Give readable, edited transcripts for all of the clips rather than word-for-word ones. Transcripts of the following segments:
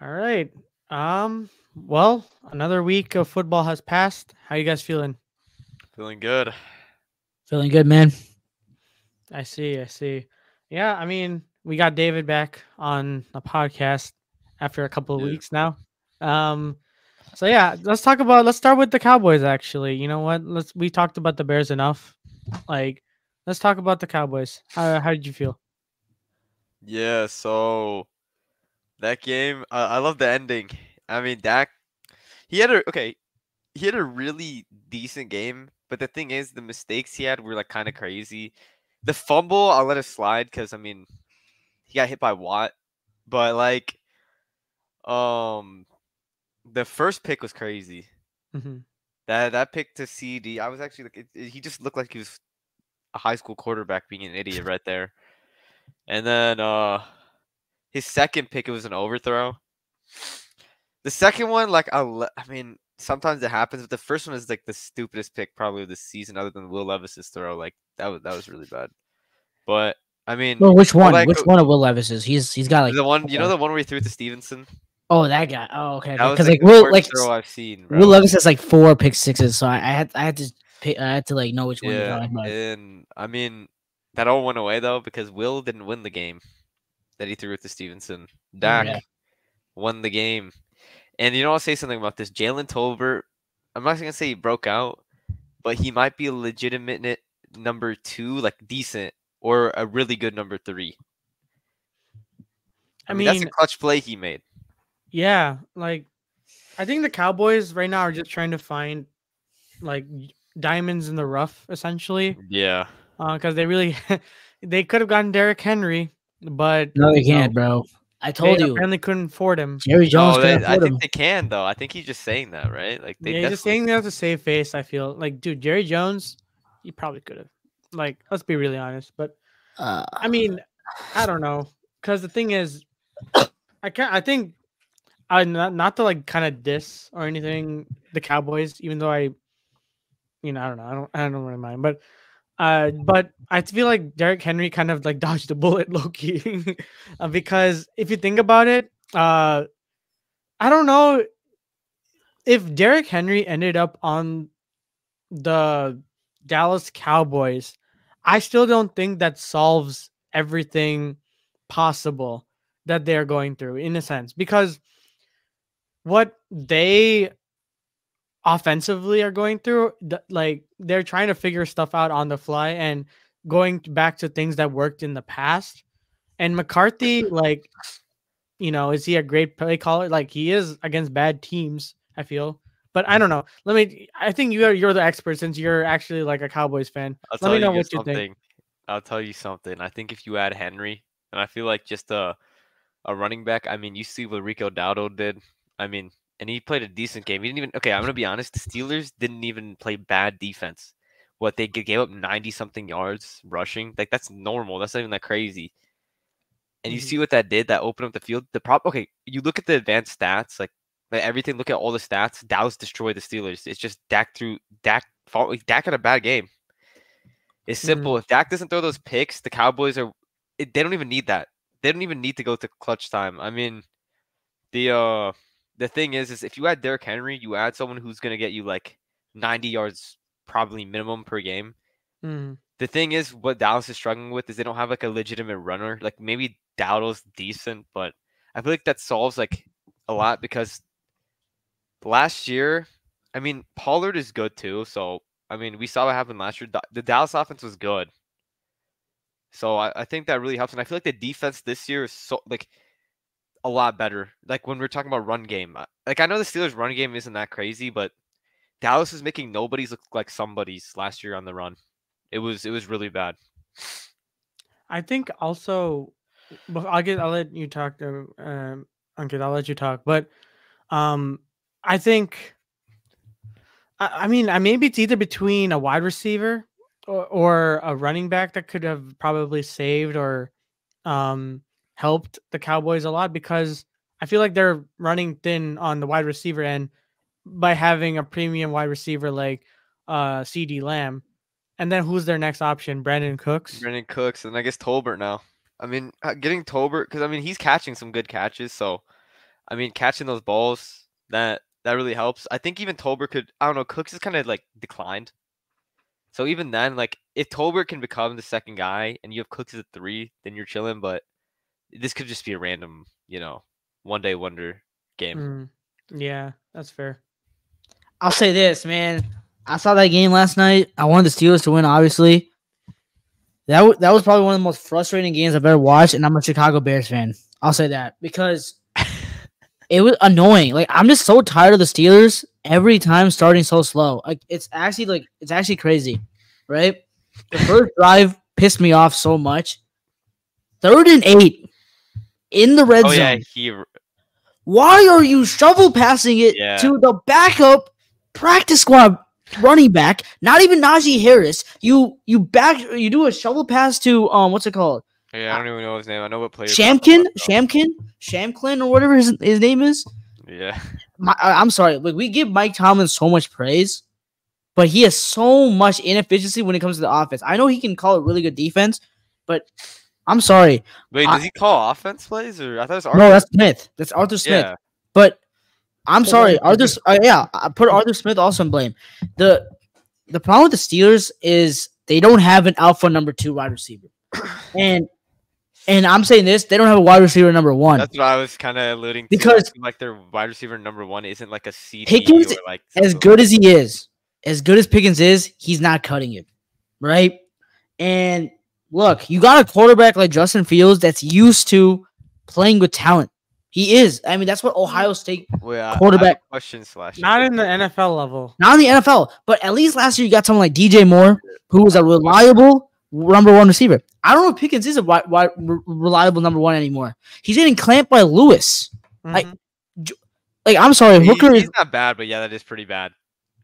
All right. Well, another week of football has passed. How you guys feeling? Feeling good. Feeling good, man. I see. Yeah, I mean, we got David back on the podcast after a couple of Yeah. weeks now. Um, so yeah, let's start with the Cowboys actually. You know what? We talked about the Bears enough. Like, let's talk about the Cowboys. How did you feel? Yeah, so that game, I love the ending. I mean, Dak, he had a really decent game, but the thing is, the mistakes he had were like kind of crazy. The fumble, I'll let it slide because I mean, he got hit by Watt, but um, the first pick was crazy. Hmm. That pick to CD, I was actually like, he just looked like he was a high school quarterback being an idiot right there. And then his second pick, it was an overthrow. The second one, I mean, sometimes it happens, but the first one is like the stupidest pick probably of the season, other than Will Levis's throw. Like that was really bad. But I mean, Well, which all one? that Which one of Will Levis's? He's got like the one, four. the one where he threw it to Stevenson. Oh, that guy. Oh, okay, That okay. was Because like like the worst throw I've seen, Will bro. Levis has like 4 pick sixes, so I had to like know which one you're Yeah, talking about. and I mean, that all went away though because Will didn't win the game that he threw it to Stevenson. Hmm. Yeah. Dak won the game. And you know, I'll say something about this. Jalen Tolbert, I'm not gonna say he broke out, but he might be a legitimate number two, like decent, or a really good number three. I I mean, that's a mean, clutch play he made. yeah, like I think the Cowboys right now are just trying to find like diamonds in the rough, essentially. Yeah. Because they really they could have gotten Derrick Henry, but No, they you know can't, bro. I they told you, apparently couldn't afford him. Jerry Jones No, couldn't I afford think him. they can though. I think he's just saying that, right? Like they Yeah, he's just definitely saying can. that to save face. I feel like, dude, Jerry Jones, he probably could have. Like, let's be really honest. But Uh, I mean, I don't know, because the thing is, I can't. I think I not to like kind of diss or anything the Cowboys, even though I don't know, I don't really mind, but I feel like Derrick Henry kind of like dodged the bullet low key, because if you think about it, I don't know if Derrick Henry ended up on the Dallas Cowboys. I still don't think that solves everything possible that they're going through in a sense, because what they offensively are going through, like they're trying to figure stuff out on the fly and going back to things that worked in the past. And McCarthy, like, is he a great play caller? Like he is against bad teams, I feel. But I don't know. I think you're the expert since you're actually like a Cowboys fan. I'll Let me tell know you what you think. something. I'll tell you something. I think if you add Henry, and I feel like just a running back. I mean, you see what Rico Dowdle did. I mean, and he played a decent game. He didn't even. Okay, I'm gonna be honest. The Steelers didn't even play bad defense. What they gave up 90 something yards rushing. Like that's normal. That's not even that crazy. And you Mhm. see what that did? That opened up the field. The prop. Okay, you look at the advanced stats. Like everything. Look at all the stats. Dallas destroyed the Steelers. It's just Dak threw Dak. Dak had a bad game. It's Mhm. simple. If Dak doesn't throw those picks, the Cowboys are. They don't even need that. They don't even need to go to clutch time. I mean, the uh the thing is if you add Derrick Henry, you add someone who's gonna get you like 90 yards probably minimum per game. Mhm. The thing is what Dallas is struggling with is they don't have like a legitimate runner. Like maybe Dowdle's decent, but I feel like that solves like a lot because last year, I mean Pollard is good too. So I mean we saw what happened last year. The Dallas offense was good. So I think that really helps. And I feel like the defense this year is so like a lot better. Like when we're talking about run game, like I know the Steelers' run game isn't that crazy, but Dallas is making nobody's look like somebody's last year on the run. It was really bad. I think also, but I'll let you talk to Ankit. I'll let you talk, but um, I think I mean maybe it's either between a wide receiver or a running back that could have probably saved or um helped the Cowboys a lot, because I feel like they're running thin on the wide receiver end by having a premium wide receiver like CD Lamb. And then who's their next option? Brandon Cooks. Brandon Cooks and I guess Tolbert now. I mean, getting Tolbert because I mean he's catching some good catches, so I mean, catching those balls that really helps. I think even Tolbert could. I don't know. Cooks is kind of like declined. So even then, like if Tolbert can become the second guy and you have Cooks as a 3, then you're chilling. But this could just be a random, one day wonder game. Yeah, that's fair. I'll say this, man. I saw that game last night. I wanted the Steelers to win, obviously. That was probably one of the most frustrating games I've ever watched, and I'm a Chicago Bears fan. I'll say that because it was annoying. Like, I'm just so tired of the Steelers every time starting so slow. Like, it's actually crazy, right? The first drive pissed me off so much. 3rd and 8 in the red zone. Yeah, why are you shovel passing it to the backup practice squad running back? Not even Najee Harris. You do a shovel pass to what's it called? Yeah, I don't even know his name. I know what player. Shamklin, or whatever his name is. Yeah. I'm sorry. Like, we give Mike Tomlin so much praise, but he has so much inefficiency when it comes to the offense. I know he can call a really good defense, but I'm sorry. Wait, does he call offense plays, or I thought it was Arthur? No, that's Smith. That's Arthur Smith. Yeah. But I'm sorry, Arthur. I put Arthur Smith also in blame. The problem with the Steelers is they don't have an alpha number 2 wide receiver, and I'm saying this, they don't have a wide receiver number 1. That's what I was kind of alluding to. Because like their wide receiver number 1 isn't like a CD Pickens, or like as good as he is, as good as Pickens is, he's not cutting it, right? And look, you got a quarterback like Justin Fields that's used to playing with talent. He is. I mean, that's what Ohio State quarterback. Question slash. Not in the NFL level. Not in the NFL, but at least last year you got someone like DJ Moore, who was a reliable number 1 receiver. I don't know if Pickens is a reliable number 1 anymore. He's getting clamped by Lewis. Mm-hmm. Like I'm sorry, Hooker is not bad, but yeah, that is pretty bad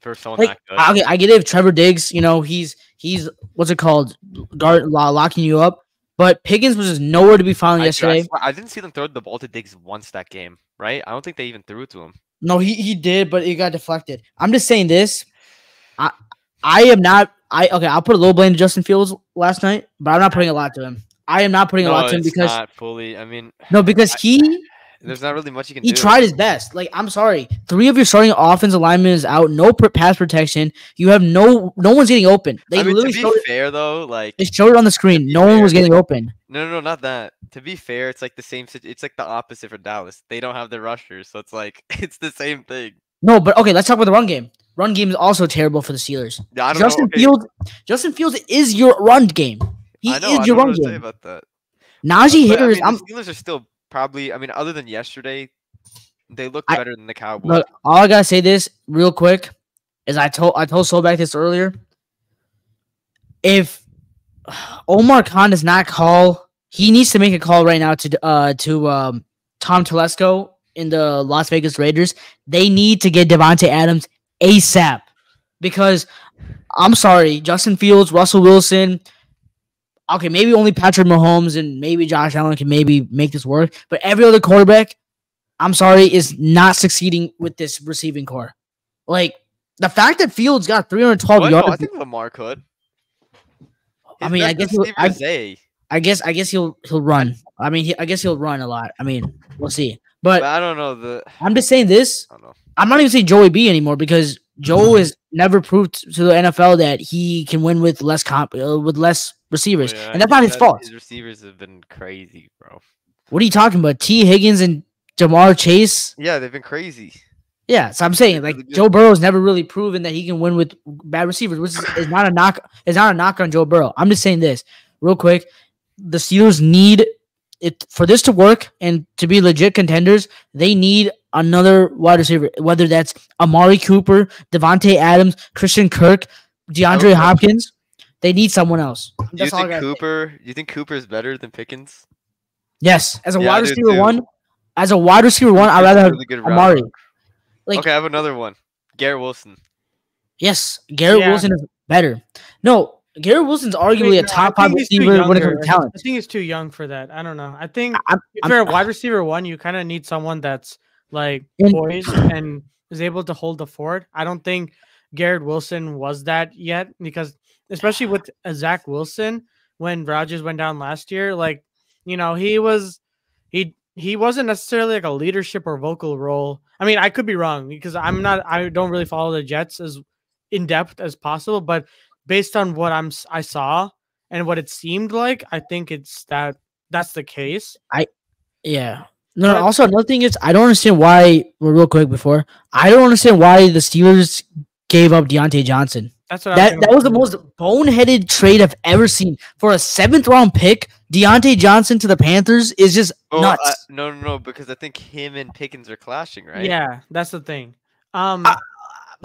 for someone that good. Okay, I get it if Trevor Diggs, he's what's it called, locking you up. But Pickens was just nowhere to be found yesterday. I didn't see them throw the ball to Diggs once that game, right? I don't think they even threw it to him. No, he did, but it got deflected. I'm just saying this. I am not. I'll put a little blame to Justin Fields last night, but I'm not putting a lot to him. I am not putting a lot to him because not fully. I mean, because there's not really much you can do. He tried his best. Like, I'm sorry. 3 of your starting offensive linemen is out. No pass protection. You have no one's getting open. They literally to be fair, though, like they showed it on the screen. No one was getting open. No, not that. To be fair, it's like the same. It's like the opposite for Dallas. They don't have their rushers, so it's like it's the same thing. No, but okay, let's talk about the run game. Run game is also terrible for the Steelers. Yeah, Justin Fields is your run game. He is your run game. Say about that. Najee Harris. The Steelers are still probably. I mean, other than yesterday, they look better than the Cowboys. Look, all I gotta say this real quick is I told Soback this earlier. If Omar Khan does not call, he needs to make a call right now to Tom Telesco in the Las Vegas Raiders. They need to get Devontae Adams ASAP because I'm sorry, Justin Fields, Russell Wilson. Okay, maybe only Patrick Mahomes and maybe Josh Allen can maybe make this work, but every other quarterback, I'm sorry, is not succeeding with this receiving core. Like, the fact that Fields got 312 yards. No, I think Lamar could. I mean, I guess he'll run. I mean, I guess he'll run a lot. I mean, we'll see. But I don't know. I'm just saying this. I'm not even saying Joey B anymore because Joe has never proved to the NFL that he can win with less receivers, and that's not his fault. His receivers have been crazy, bro. What are you talking about? T. Higgins and Jamar Chase? Yeah, they've been crazy. Yeah, so I'm saying like Joe Burrow's never really proven that he can win with bad receivers, which is not a knock. It's not a knock on Joe Burrow. I'm just saying this real quick. The Steelers need it for this to work and to be legit contenders. They need another wide receiver, whether that's Amari Cooper, Devontae Adams, Christian Kirk, DeAndre Hopkins. They need someone else. Do you think Cooper is better than Pickens? Yes, as a wide receiver one. As a wide receiver one, I'd rather have Amari. Okay, I have another one. Garrett Wilson. Yes, Garrett Wilson is better. No, Garrett Wilson's arguably a top 5 receiver when it comes to talent. I think he's too young for that. I don't know. I think if you're a wide receiver one, you kind of need someone that's like poised and is able to hold the fort. I don't think Garrett Wilson was that yet because especially with Zach Wilson when Rodgers went down last year, like, you know, he he wasn't necessarily like a leadership or vocal role. I mean, I could be wrong because I don't really follow the Jets as in depth as possible, but based on what I saw and what it seemed like, I think that's the case. Yeah. No, But also another thing is I don't understand why. Well, real quick before I don't understand why the Steelers gave up Deontay Johnson. that's what I That was the most boneheaded trade I've ever seen for a 7th-round pick. Deontay Johnson to the Panthers is just nuts. No, because I think him and Pickens are clashing, right? Yeah, that's the thing. Uh,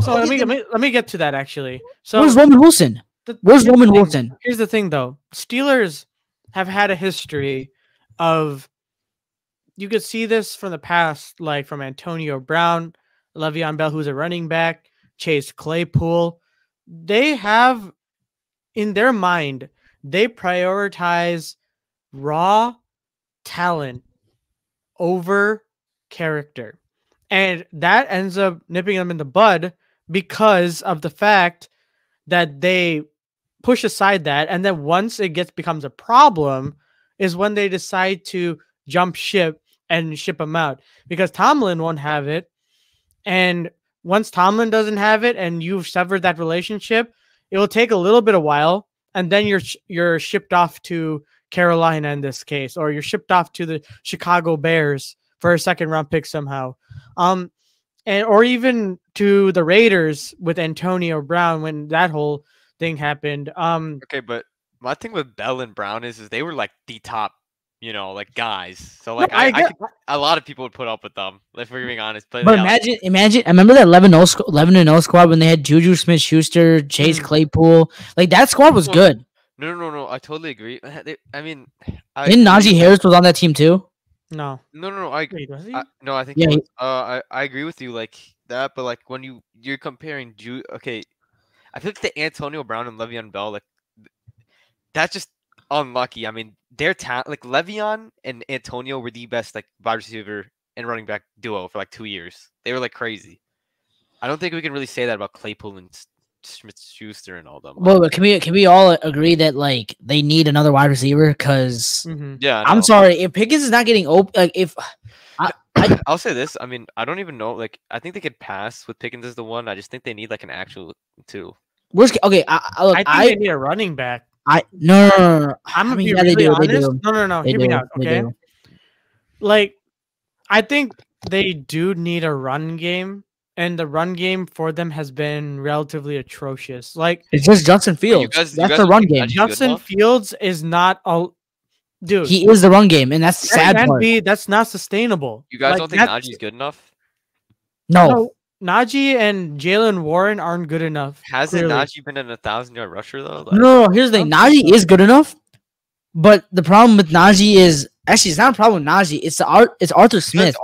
So let me get to that actually. So Where's Roman Wilson? Where's here's the Roman thing. Wilson? Here's the thing, though. Steelers have had a history of. You could see this from the past, like from Antonio Brown, Le'Veon Bell, who's a running back, Chase Claypool. They have, in their mind, they prioritize raw talent over character. And that ends up nipping them in the bud because of the fact that they push aside that. And then once it becomes a problem is when they decide to jump ship and ship him out because Tomlin won't have it. And once Tomlin doesn't have it and you've severed that relationship, it will take a little bit of while. And then you're shipped off to Carolina in this case, or you're shipped off to the Chicago Bears for a 2nd-round pick somehow. Or even to the Raiders with Antonio Brown when that whole thing happened. Okay, but my thing with Bell and Brown is they were like the top, like guys. So like a lot of people would put up with them, if we're being honest. But imagine. I remember that 11-0 squad when they had Juju Smith-Schuster, Chase Claypool. Like that squad was good. No. I totally agree. Didn't Najee Harris was on that team too? No. Wait, was he? No, I think Yeah, I agree with you like that, but like when you're comparing okay, I feel like the Antonio Brown and Le'Veon Bell, like that's just unlucky. I mean, their talent, like Le'Veon and Antonio were the best like wide receiver and running back duo for like 2 years. They were like crazy. I don't think we can really say that about Claypool and Smith-Schuster and all them. Well, can we all agree that like they need another wide receiver? Because yeah, I'm sorry if Pickens is not getting open. Like if I'll say this, I mean, I don't even know. Like, I think they could pass with Pickens as the one. I just think they need like an actual two. Okay, I think they need a running back. No. I'm gonna be really honest. No. Hear me out, okay? Like, I think they do need a run game, and the run game for them has been relatively atrocious. Like, it's just Justin Fields. That's the run game. Justin Fields is not a dude. He is the run game, and that's the sad part. That's not sustainable. You guys don't think Najee's good enough? No. Najee and Jalen Warren aren't good enough. Hasn't Najee been an 1,000-yard rusher though? Like, no. Here's the thing: Najee is good enough, but the problem with Najee is actually it's not a problem with Najee. It's Arthur Smith.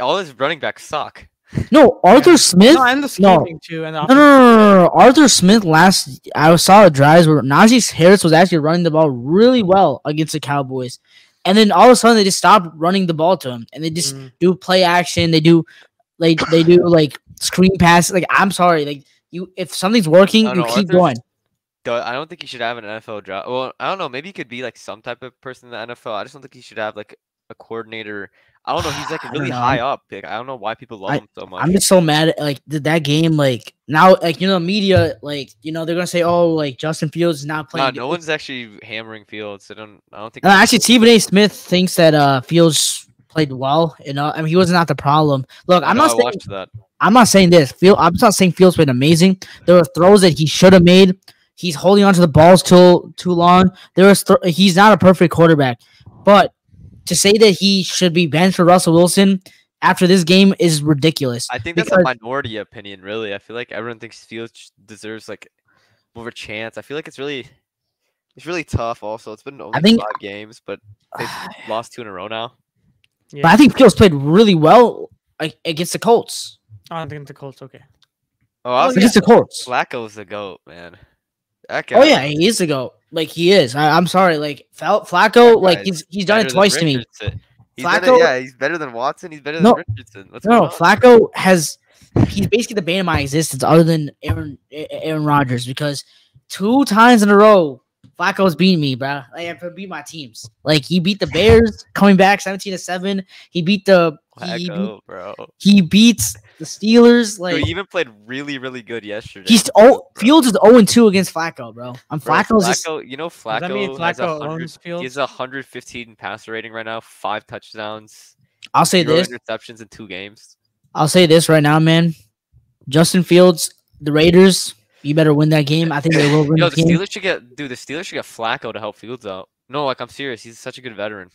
All his running backs suck. No, Arthur Smith. No, and the scheming too. And no. Arthur Smith I saw the drives where Najee Harris was actually running the ball really well against the Cowboys, and then all of a sudden they just stopped running the ball to him, and they just do play action. They do like screen passes. Like I'm sorry, like if something's working, you keep going. I don't think he should have an NFL job. Well, I don't know. Maybe he could be like some type of person in the NFL. I just don't think he should have like a coordinator. I don't know. He's like really high up. Like, I don't know why people love him so much. I'm just so mad at like that game. Like now, like media, like they're gonna say, oh, like Justin Fields is not playing. No one's actually hammering Fields. I don't think. No, actually, Stephen A. Smith thinks that Fields played well. I mean, he was not the problem. Look, I'm not saying this. I'm not saying Fields played amazing. There were throws that he should have made. He's holding onto the balls too long. He's not a perfect quarterback, but to say that he should be benched for Russell Wilson after this game is ridiculous. I think that's a minority opinion, really. I feel like everyone thinks Fields deserves like more of a chance. I feel like it's really tough. Also, it's been only 5 games, but they've lost 2 in a row now. Yeah. But I think Fields played really well against the Colts. I don't think the Colts okay. Against the Colts. Flacco's the GOAT, man. Oh yeah, he is the GOAT. Like he is. I'm sorry. Like Flacco, like he's done it twice to me. Flacco, he's better than Watson. He's better than Richardson. Flacco he's basically the bane of my existence, other than Aaron Rodgers, because 2 times in a row Flacco's beating me, bro. Like, I have to beat my teams. Like he beat the Bears, coming back 17-7. He beat Flacco, bro. he beats the Steelers. Like Dude, he even played really, really good yesterday. Fields is 0-2 against Flacco, bro. Flacco, Just, you know, Does that mean Flacco has Flacco 100. owns Fields? He has 115 passer rating right now, 5 touchdowns. I'll say 0 this. interceptions in 2 games. I'll say this right now, man. Justin Fields, the Raiders, you better win that game. I think they will win Yo, the the game. Steelers should get Flacco to help Fields out. No, like I'm serious. He's such a good veteran.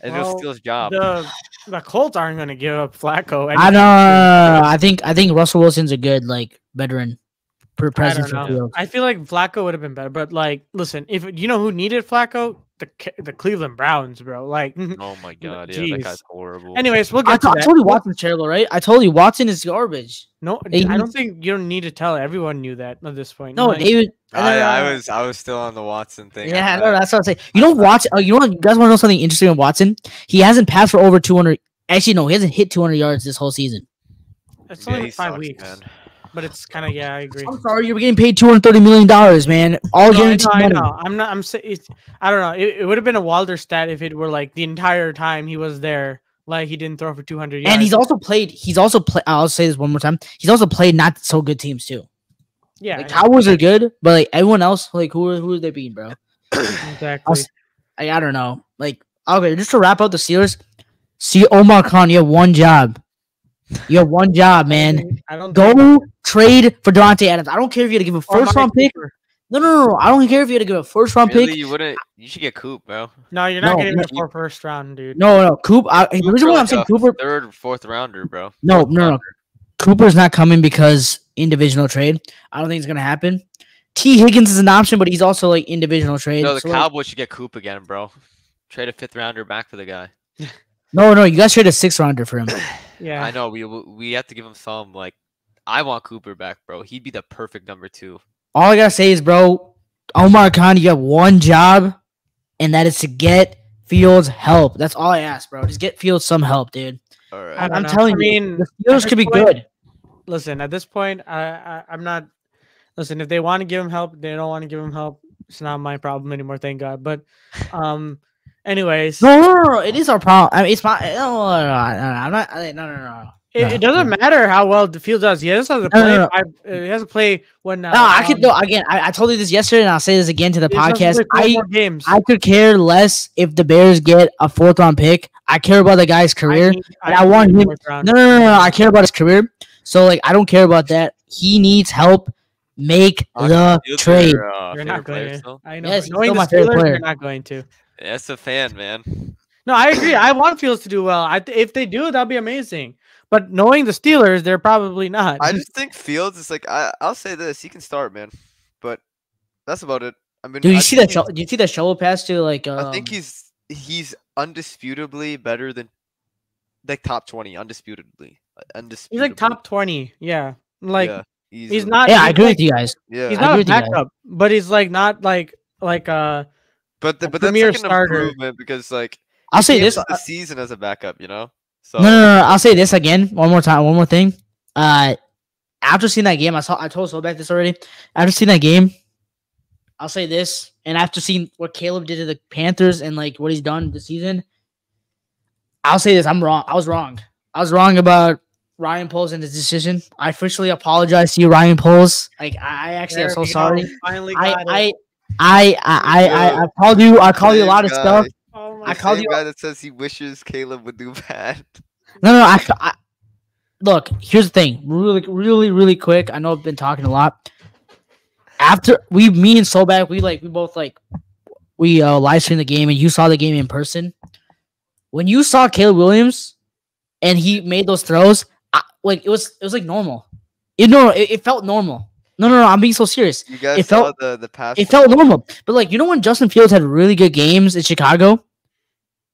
And it'll steal his job. The Colts aren't going to give up Flacco. I don't. I think Russell Wilson's a good like veteran per presence for Fields. I feel like Flacco would have been better, but like, listen, if you know who needed Flacco, the Cleveland Browns, bro. Like, oh my god, yeah, that guy's horrible. Anyways, we'll get to that. I told you Watson's terrible, right? I told you Watson is garbage. No, I don't think you don't need to tell. Everyone knew that at this point. No, like, David. I was still on the Watson thing. Yeah, no, that's what I'm saying. You know, Watson. You guys want to know something interesting with Watson? He hasn't passed for over 200. Actually, no, he hasn't hit 200 yards this whole season. It's only 5 weeks, man. But it's kind of I agree. I'm sorry, you're getting paid $230 million, man. All guaranteed money. I know. I'm saying. I don't know. It would have been a wilder stat if it were like the entire time he was there, like he didn't throw for 200 yards. And he's also played. I'll say this one more time. He's also played not so good teams too. Yeah, like Cowboys are good, but like everyone else, like who are they beating, bro? Exactly. I don't know. Like okay, just to wrap up the Steelers. See Omar Khan, you have one job. You have one job, man. Go trade for Devontae Adams. I don't care if you had to give a first-round pick. No. I don't care if you had to give a first-round pick. You wouldn't. You should get Coop, bro. No, you're not getting a first round, dude. No. Coop. The reason why I'm saying Cooper, 3rd or 4th rounder, bro. No. Cooper's not coming because in divisional trade. I don't think it's gonna happen. T. Higgins is an option, but he's also like in divisional trade. No, the Cowboys should get Coop again, bro. Trade a 5th rounder back for the guy. No, you guys trade a 6th rounder for him. Yeah, I know. We have to give him some. Like, I want Cooper back, bro. He'd be the perfect number 2. All I gotta say is, bro, Omar Khan, you have one job, and that is to get Fields help. That's all I ask, bro. Just get Fields some help, dude. All right. I'm telling you, the Steelers could be good. Listen, at this point, I'm not. Listen, if they want to give him help, they don't want to give him help. It's not my problem anymore, thank God. But, anyways, no, it is our problem. I mean, it's my. No, I'm not. No. It doesn't matter how well the field does. He has to play. He has to play when. No, I could. No, again, I told you this yesterday, and I'll say this again to the podcast. I could care less if the Bears get a 4th-round pick. I care about the guy's career, and I want him. No. I care about his career. So, like, I don't care about that. He needs help. Make the trade. You're not going to. I know. Yes, knowing the Steelers, you're not going to. That's a fan, man. No, I agree. I want Fields to do well. If they do, that'll be amazing. But knowing the Steelers, they're probably not. I just think Fields is like I'll say this: he can start, man. But that's about it. I mean, do you see that? Do you see that shovel pass to like? I think he's undisputably better than like top 20, undisputably. He's like top 20. Yeah, like. Yeah. He's not. Yeah, I agree with you guys. Yeah, he's not a backup, but he's like not like But that's like an improvement because like I'll say this: the season as a backup, you know. So no. I'll say this again, one more thing. After seeing that game, I told Soback this already. After seeing that game, I'll say this, and after seeing what Caleb did to the Panthers and like what he's done this season, I'll say this: I'm wrong. I was wrong. I was wrong about Ryan Poles and his decision. I officially apologize to you, Ryan Poles. Like I actually am so sorry. Finally got it. I called you. I called you a lot of stuff. I called you guy that says he wishes Caleb would do bad. No. I look. Here's the thing. Really quick. I know I've been talking a lot. After me and Soback, we both live streamed the game, and you saw the game in person. When you saw Caleb Williams, and he made those throws. It was like normal. It felt normal. No, I'm being so serious. You guys saw the pass. It felt normal. But like when Justin Fields had really good games in Chicago,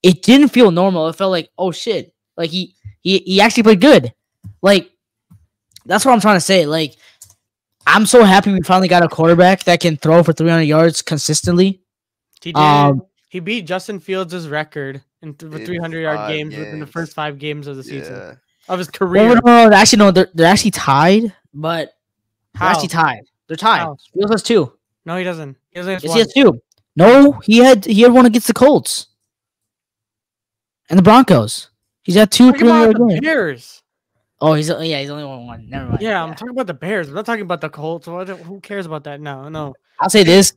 it didn't feel normal. It felt like, oh shit. Like he actually played good. Like that's what I'm trying to say. Like I'm so happy we finally got a quarterback that can throw for 300 yards consistently. He did. He beat Justin Fields' record in 300-yard games within the first 5 games of the season of his career. No, actually, they're actually tied, but they're actually tied. They're tied. Fields has 2. No, he doesn't. He only has Yes, one. he has 2. No, he had one against the Colts and the Broncos. He's got 2 Talking about 3-yard the games. Bears. Oh, he's only won 1. Never mind. Yeah, I'm talking about the Bears. I'm not talking about the Colts. Who cares about that? No. I'll say this: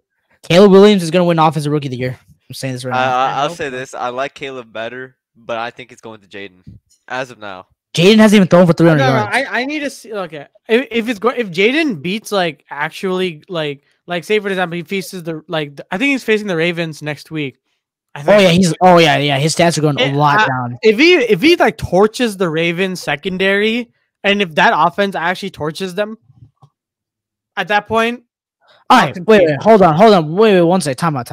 Caleb Williams is going to win Offensive Rookie of the Year. I'm saying this right now. I'll hope say so. this. I like Caleb better, but I think it's going to Jaden as of now. Jaden hasn't even thrown for 300 No, yards. I need to see. Okay, if Jaden beats like actually like say for example he faces I think he's facing the Ravens next week. I think. His stats are going a lot down. If he like torches the Ravens secondary, and if that offense actually torches them, at that point, All right, wait, hold on, wait, one second, time out.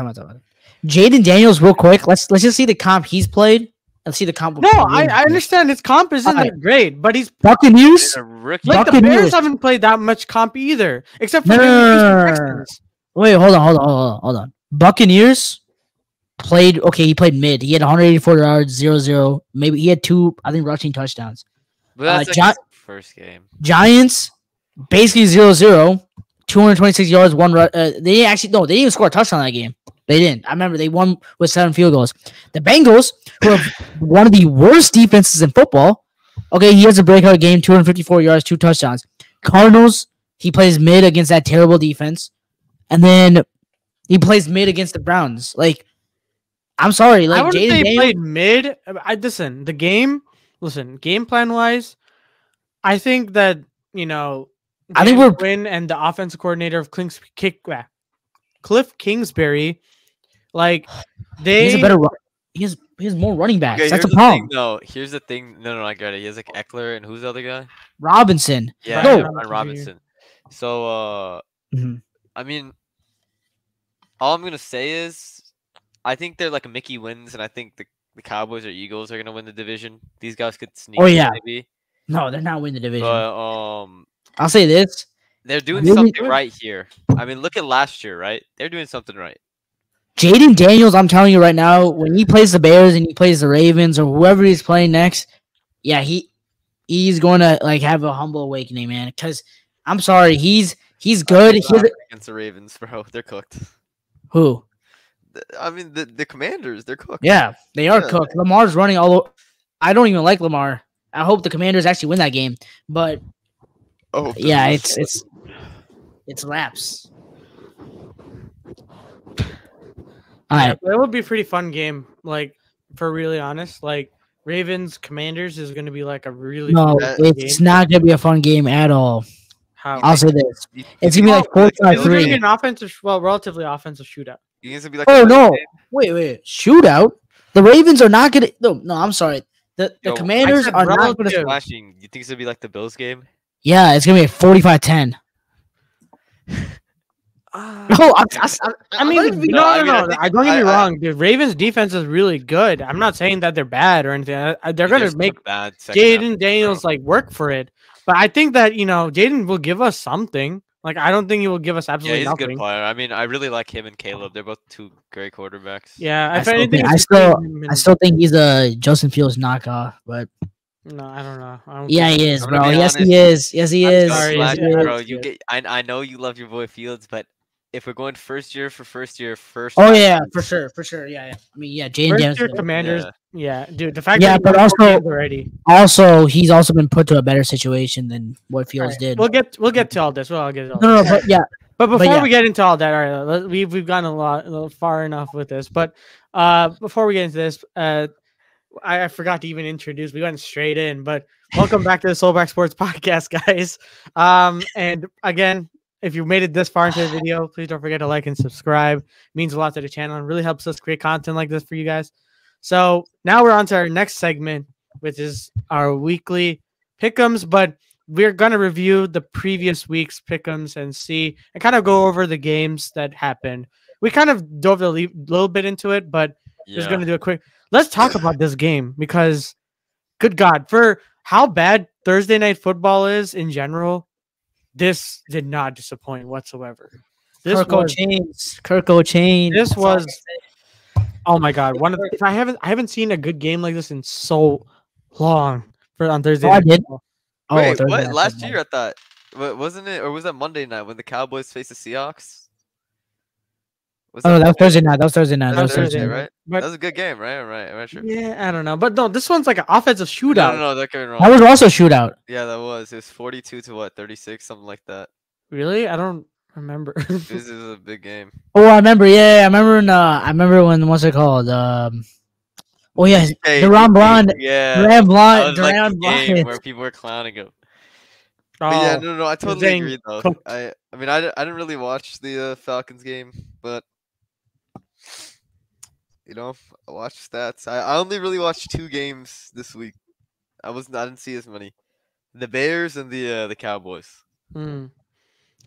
Jaden Daniels, real quick. Let's just see the comp he's played. Let's see the comp. No, I understand his comp isn't that great, but he's Buccaneers. A rookie. like the Buccaneers. Bears haven't played that much comp either, except for No. the Texans. Wait, hold on. Buccaneers played. Okay, he played mid. He had 184 yards, 0-0. Maybe he had 2, I think, rushing touchdowns. But that's Gi- like his first game. Giants basically 0-0, 226 yards, 1 run. They didn't even score a touchdown that game. They didn't. I remember they won with 7 field goals. The Bengals, who are one of the worst defenses in football. Okay, he has a breakout game, 254 yards, 2 touchdowns. Cardinals, he plays mid against that terrible defense. And then he plays mid against the Browns. Like, I'm sorry. Like, I wouldn't Jaden say he Daniels, played mid. Game plan wise, I think that I think Dan Quinn and the offensive coordinator of Cliff Kingsbury, like he has a better run. He has more running backs. Okay, That's a here's the problem. thing, no, here's the thing. No, I got it. He has like Eckler and who's the other guy? Robinson. Yeah, No. Brian Robinson. So, Mhm. I mean, all I'm gonna say is, I think they're like a Mickey wins, and I think the Cowboys or Eagles are gonna win the division. These guys could sneak. Oh, yeah. Maybe. No, they're not winning the division. But I'll say this. they're doing Really? something right here. I mean, look at last year, right? They're doing something right. Jaden Daniels, I'm telling you right now, when he plays the Bears and he plays the Ravens or whoever he's playing next, yeah, he's going to like have a humble awakening, man. Because I'm sorry, he's good. Against the Ravens, bro, they're cooked. Who? I mean, the Commanders, they're cooked. Yeah, they are Yeah. cooked. Lamar's running all over. I don't even like Lamar. I hope the Commanders actually win that game. But Oh, yeah, it's laps. All Yeah, right. that would be a pretty fun game. Like, for really honest, like Ravens Commanders is going to be like a really No, fun it's game. not gonna be a fun game at all. How I'll say this: You it's think gonna be like it's gonna 4-3. 4-3. An offensive, relatively offensive shootout. You think it's gonna be like Oh a no! game? Wait! Shootout? The Ravens are not gonna. No, I'm sorry. The Yo, Commanders said are not gonna. relative. Slashing. You think it's gonna be like the Bills game? Yeah, it's gonna be a 45-10. No, I mean, no. I mean, I think- I don't get me I- wrong. The Ravens defense is really good. I'm not saying that they're bad or anything. They're going There's to some make bad second half, Jaden Daniels bro. like work for it. But I think that Jaden will give us something. Like I don't think he will give us Yeah, absolutely he's a nothing. good player. I mean, I really like him and Caleb. They're both 2 great quarterbacks. Yeah, I if still anything, think- it's I still think he's a Justin Fields knockoff, but no, I don't know. I don't yeah, think- he is, I'm gonna bro. be Yes, honest. he is. Yes, he I'm is. sorry, Yes, Slash, he is. bro, you get. I know you love your boy Fields, but if we're going first year, Oh time, yeah, for sure. Yeah. I mean, yeah, Jaden First Daniels. year Commanders. Yeah, dude. The fact Yeah, that but he won 4 also- games already. Also, he's also been put to a better situation than what Fields Alright, did. We'll get to all this. We'll all get to all No, this. but yeah, But before yeah. we get into all that, all right, we've gone a little far enough with this. But before we get into this, I forgot to even introduce. We went straight in, but welcome back to the Sobacksports podcast, guys. And again, if you made it this far into the video, please don't forget to like and subscribe. It means a lot to the channel and really helps us create content like this for you guys. So now we're on to our next segment, which is our weekly pick'ems. But we're gonna review the previous week's pick'ems and see and kind of go over the games that happened. We kind of dove a little bit into it, but just yeah. gonna do a quick. Let's talk about this game because, good God, for how bad Thursday night football is in general, this did not disappoint whatsoever. This was Kirk O'Chain. this was. Oh my God! One of the, I haven't seen a good game like this in so long for on Thursday. Oh, I night did? football. Oh, Wait, Thursday what? night Last football. year I thought, wasn't it, or was that Monday night when the Cowboys faced the Seahawks? Was Oh, no, that that was Thursday? Thursday night. That was Thursday night. That That was was Thursday, Thursday night. right? But That was a good game, right? Right, am I sure? yeah, I don't know. But no, this one's like an offensive No, shootout. no, that could be That wrong. was also a shootout. Yeah, that was. It was 42 to what, 36, something like that. Really? I don't remember. This is a big game. Oh, I remember. Yeah, I remember when what's it called? Oh yeah, Hey, Duran Blonde. yeah, Duran that Blonde. was like the Duran game Blonde. where people were clowning him. But yeah, Oh, no, I totally getting agree though. cooked. I mean, I didn't really watch the Falcons game, but you know, I watched stats. I only really watched 2 games this week. I didn't see as many. The Bears and the Cowboys. Hmm.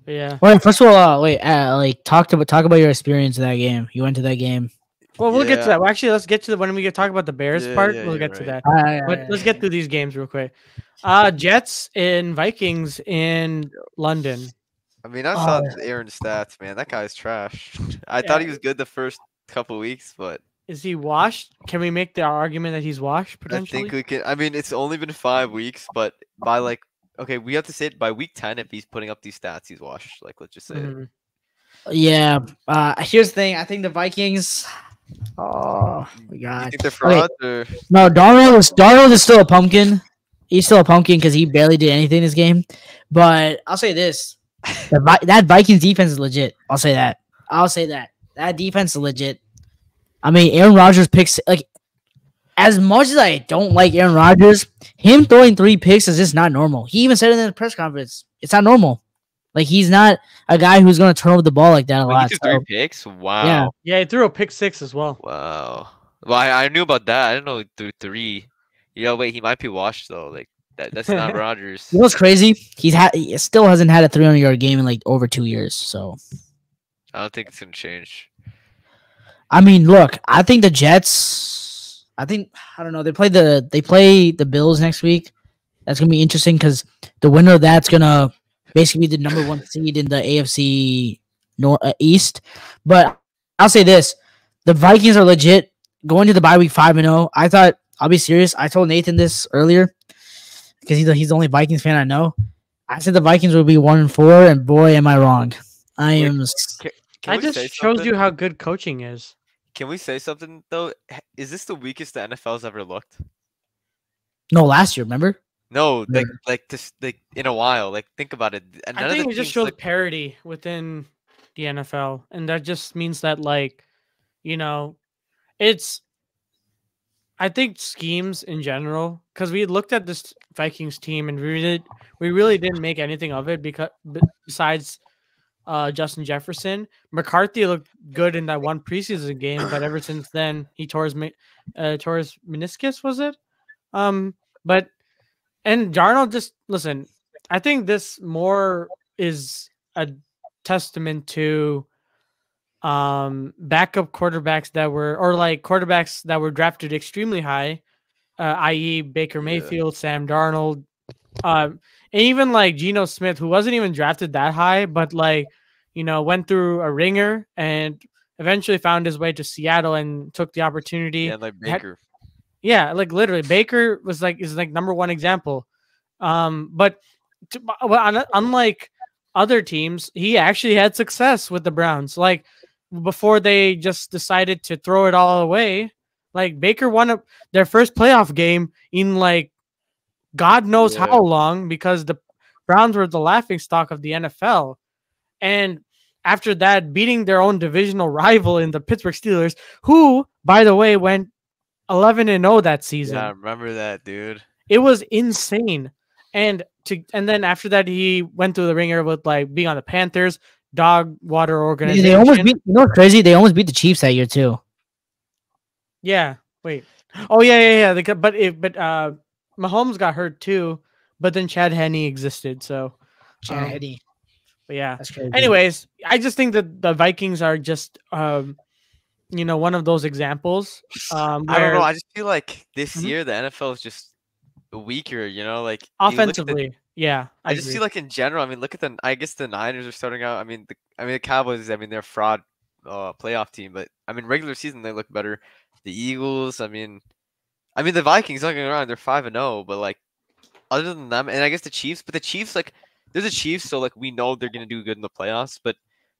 Yeah. Wait, first of all, like talk about your experience in that game. You went to that game. Well, we'll get to Yeah. that. Well, actually, let's get to when we talk about the Bears Yeah, part. yeah, We'll you're get to right. that. But let's get through these games real quick. Jets and Vikings in London. I mean, I saw Oh. Aaron's stats, man. That guy's trash. I thought he was good the first couple weeks, but Is he washed? Can we make the argument that he's washed I potentially? think we can. I mean, it's only been 5 weeks, but by like, okay, we have to say it by week 10. If he's putting up these stats, he's washed. Like, let's just say it. Mhm. Yeah. Here's the thing. I think the Vikings. Oh my You god. think they're frauds or? No, Darnold is still a pumpkin. He's still a pumpkin because he barely did anything this game. But I'll say this: that Vikings defense is legit. I'll say that. That defense is legit. I mean, Aaron Rodgers picks like as much as I don't like Aaron Rodgers, him throwing 3 picks is just not normal. He even said it in the press conference. It's not normal. Like he's not a guy who's going to turn over the ball like that a Wait, lot. he So, threw 3 picks. Wow. Yeah, he threw a pick 6 as well. Wow. Well, I knew about that. I didn't know he threw 3. Wait, he might be washed though. Like that's not Rodgers. you know what's crazy? He still hasn't had a 300-yard game in like over 2 years. So. I don't think it's gonna change. I mean, look, I think the Jets. I don't know. They play the Bills next week. That's gonna be interesting because the winner of that's gonna basically be the number 1 seed in the AFC East. But I'll say this: the Vikings are legit going to the bye week 5-0. I thought I'll be serious. I told Nathan this earlier because he's the only Vikings fan I know. I said the Vikings would be 1-4, and boy, am I wrong. I am. Can I we just say shows something? you how good coaching is. Can we say something though? Is this the weakest the NFL's ever looked? No, last year, remember? No, Yeah. like this, like in a while. Like think about it. And I none of think the it just teams, shows like, parity within the NFL, and that just means that, like, you know, it's. I think schemes in general, because we looked at this Vikings team and we really didn't make anything of it because besides Justin Jefferson. McCarthy looked good in that one preseason game, but ever since then he tore his meniscus, was it? But and Darnold just listen. I think this more is a testament to backup quarterbacks that were or like quarterbacks that were drafted extremely high, i.e. Baker Yeah. Mayfield, Sam Darnold, and even like Geno Smith, who wasn't even drafted that high, but like, you know, went through a ringer and eventually found his way to Seattle and took the opportunity. yeah, like Baker. Yeah, like literally, Baker is like number one example. But unlike other teams, he actually had success with the Browns. Like before they just decided to throw it all away, like Baker won their first playoff game in like God knows Yeah. how long because the Browns were the laughingstock of the NFL. And after that, beating their own divisional rival in the Pittsburgh Steelers, who, by the way, went 11-0 that season. Yeah, I remember that, dude. It was insane. And then after that, he went through the ringer with like being on the Panthers, dog water organization. They almost beat. You know what's crazy? They almost beat the Chiefs that year too. Yeah. Wait. Oh yeah. But Mahomes got hurt too. But then Chad Henne existed. So. Henne. But yeah. That's crazy. Anyways, I just think that the Vikings are just one of those examples. I don't know. I just feel like this Mhm. year the NFL is just weaker. You know, like you look at the- Offensively, yeah. I just feel like in general. I mean, look at the. I guess the Niners are starting out. I mean, the Cowboys. I mean, they're a fraud playoff team, but I mean, regular season they look better. The Eagles. I mean, the Vikings. Don't get me wrong, they're 5-0, but like other than them, and I guess the Chiefs. But the Chiefs, like, they're the Chiefs, so like we know they're gonna do good in the playoffs. But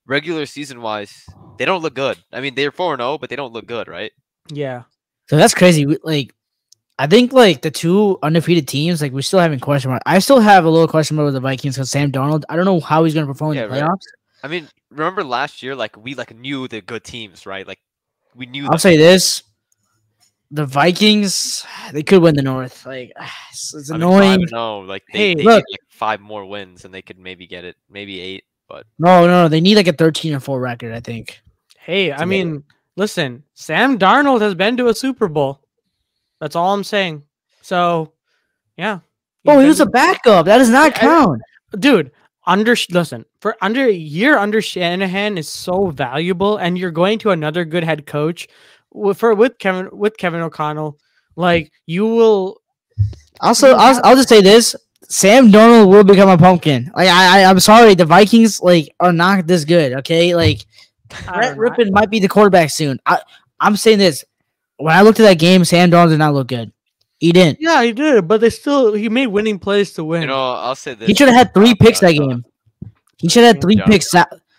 regular season wise, they don't look good. I mean, they're 4-0, but they don't look good, right? Yeah. So that's crazy. Like, I think like the two undefeated teams, like we're still having question mark. I still have a little question mark with the Vikings because Sam Darnold. I don't know how he's going to perform in the Right. playoffs. I mean, remember last year, like we like knew the good teams, right? Like we knew. I'll say this: the Vikings, they could win the North. Like, it's annoying. No, like Hey, they look. need like 5 more wins, and they could maybe get it, maybe 8. But No, they need like a 13-4 record. I think. Hey, I mean, listen, Sam Darnold has been to a Super Bowl. That's all I'm saying. So, yeah. Oh, he was a backup. That does not count, dude. Listen, for under Shanahan is so valuable, and you're going to another good head coach with Kevin O'Connell. Like you will. Also, I'll just say this: Sam Darnold will become a pumpkin. Like I'm sorry, the Vikings like are not this good. Okay, like Brett Rippon might be the quarterback soon. I'm saying this: when I looked at that game, Sam Darnold did not look good. He didn't. Yeah, he did, but he made winning plays to win. You know, I'll say this: he should have had 3 picks that game. He should have had 3 picks.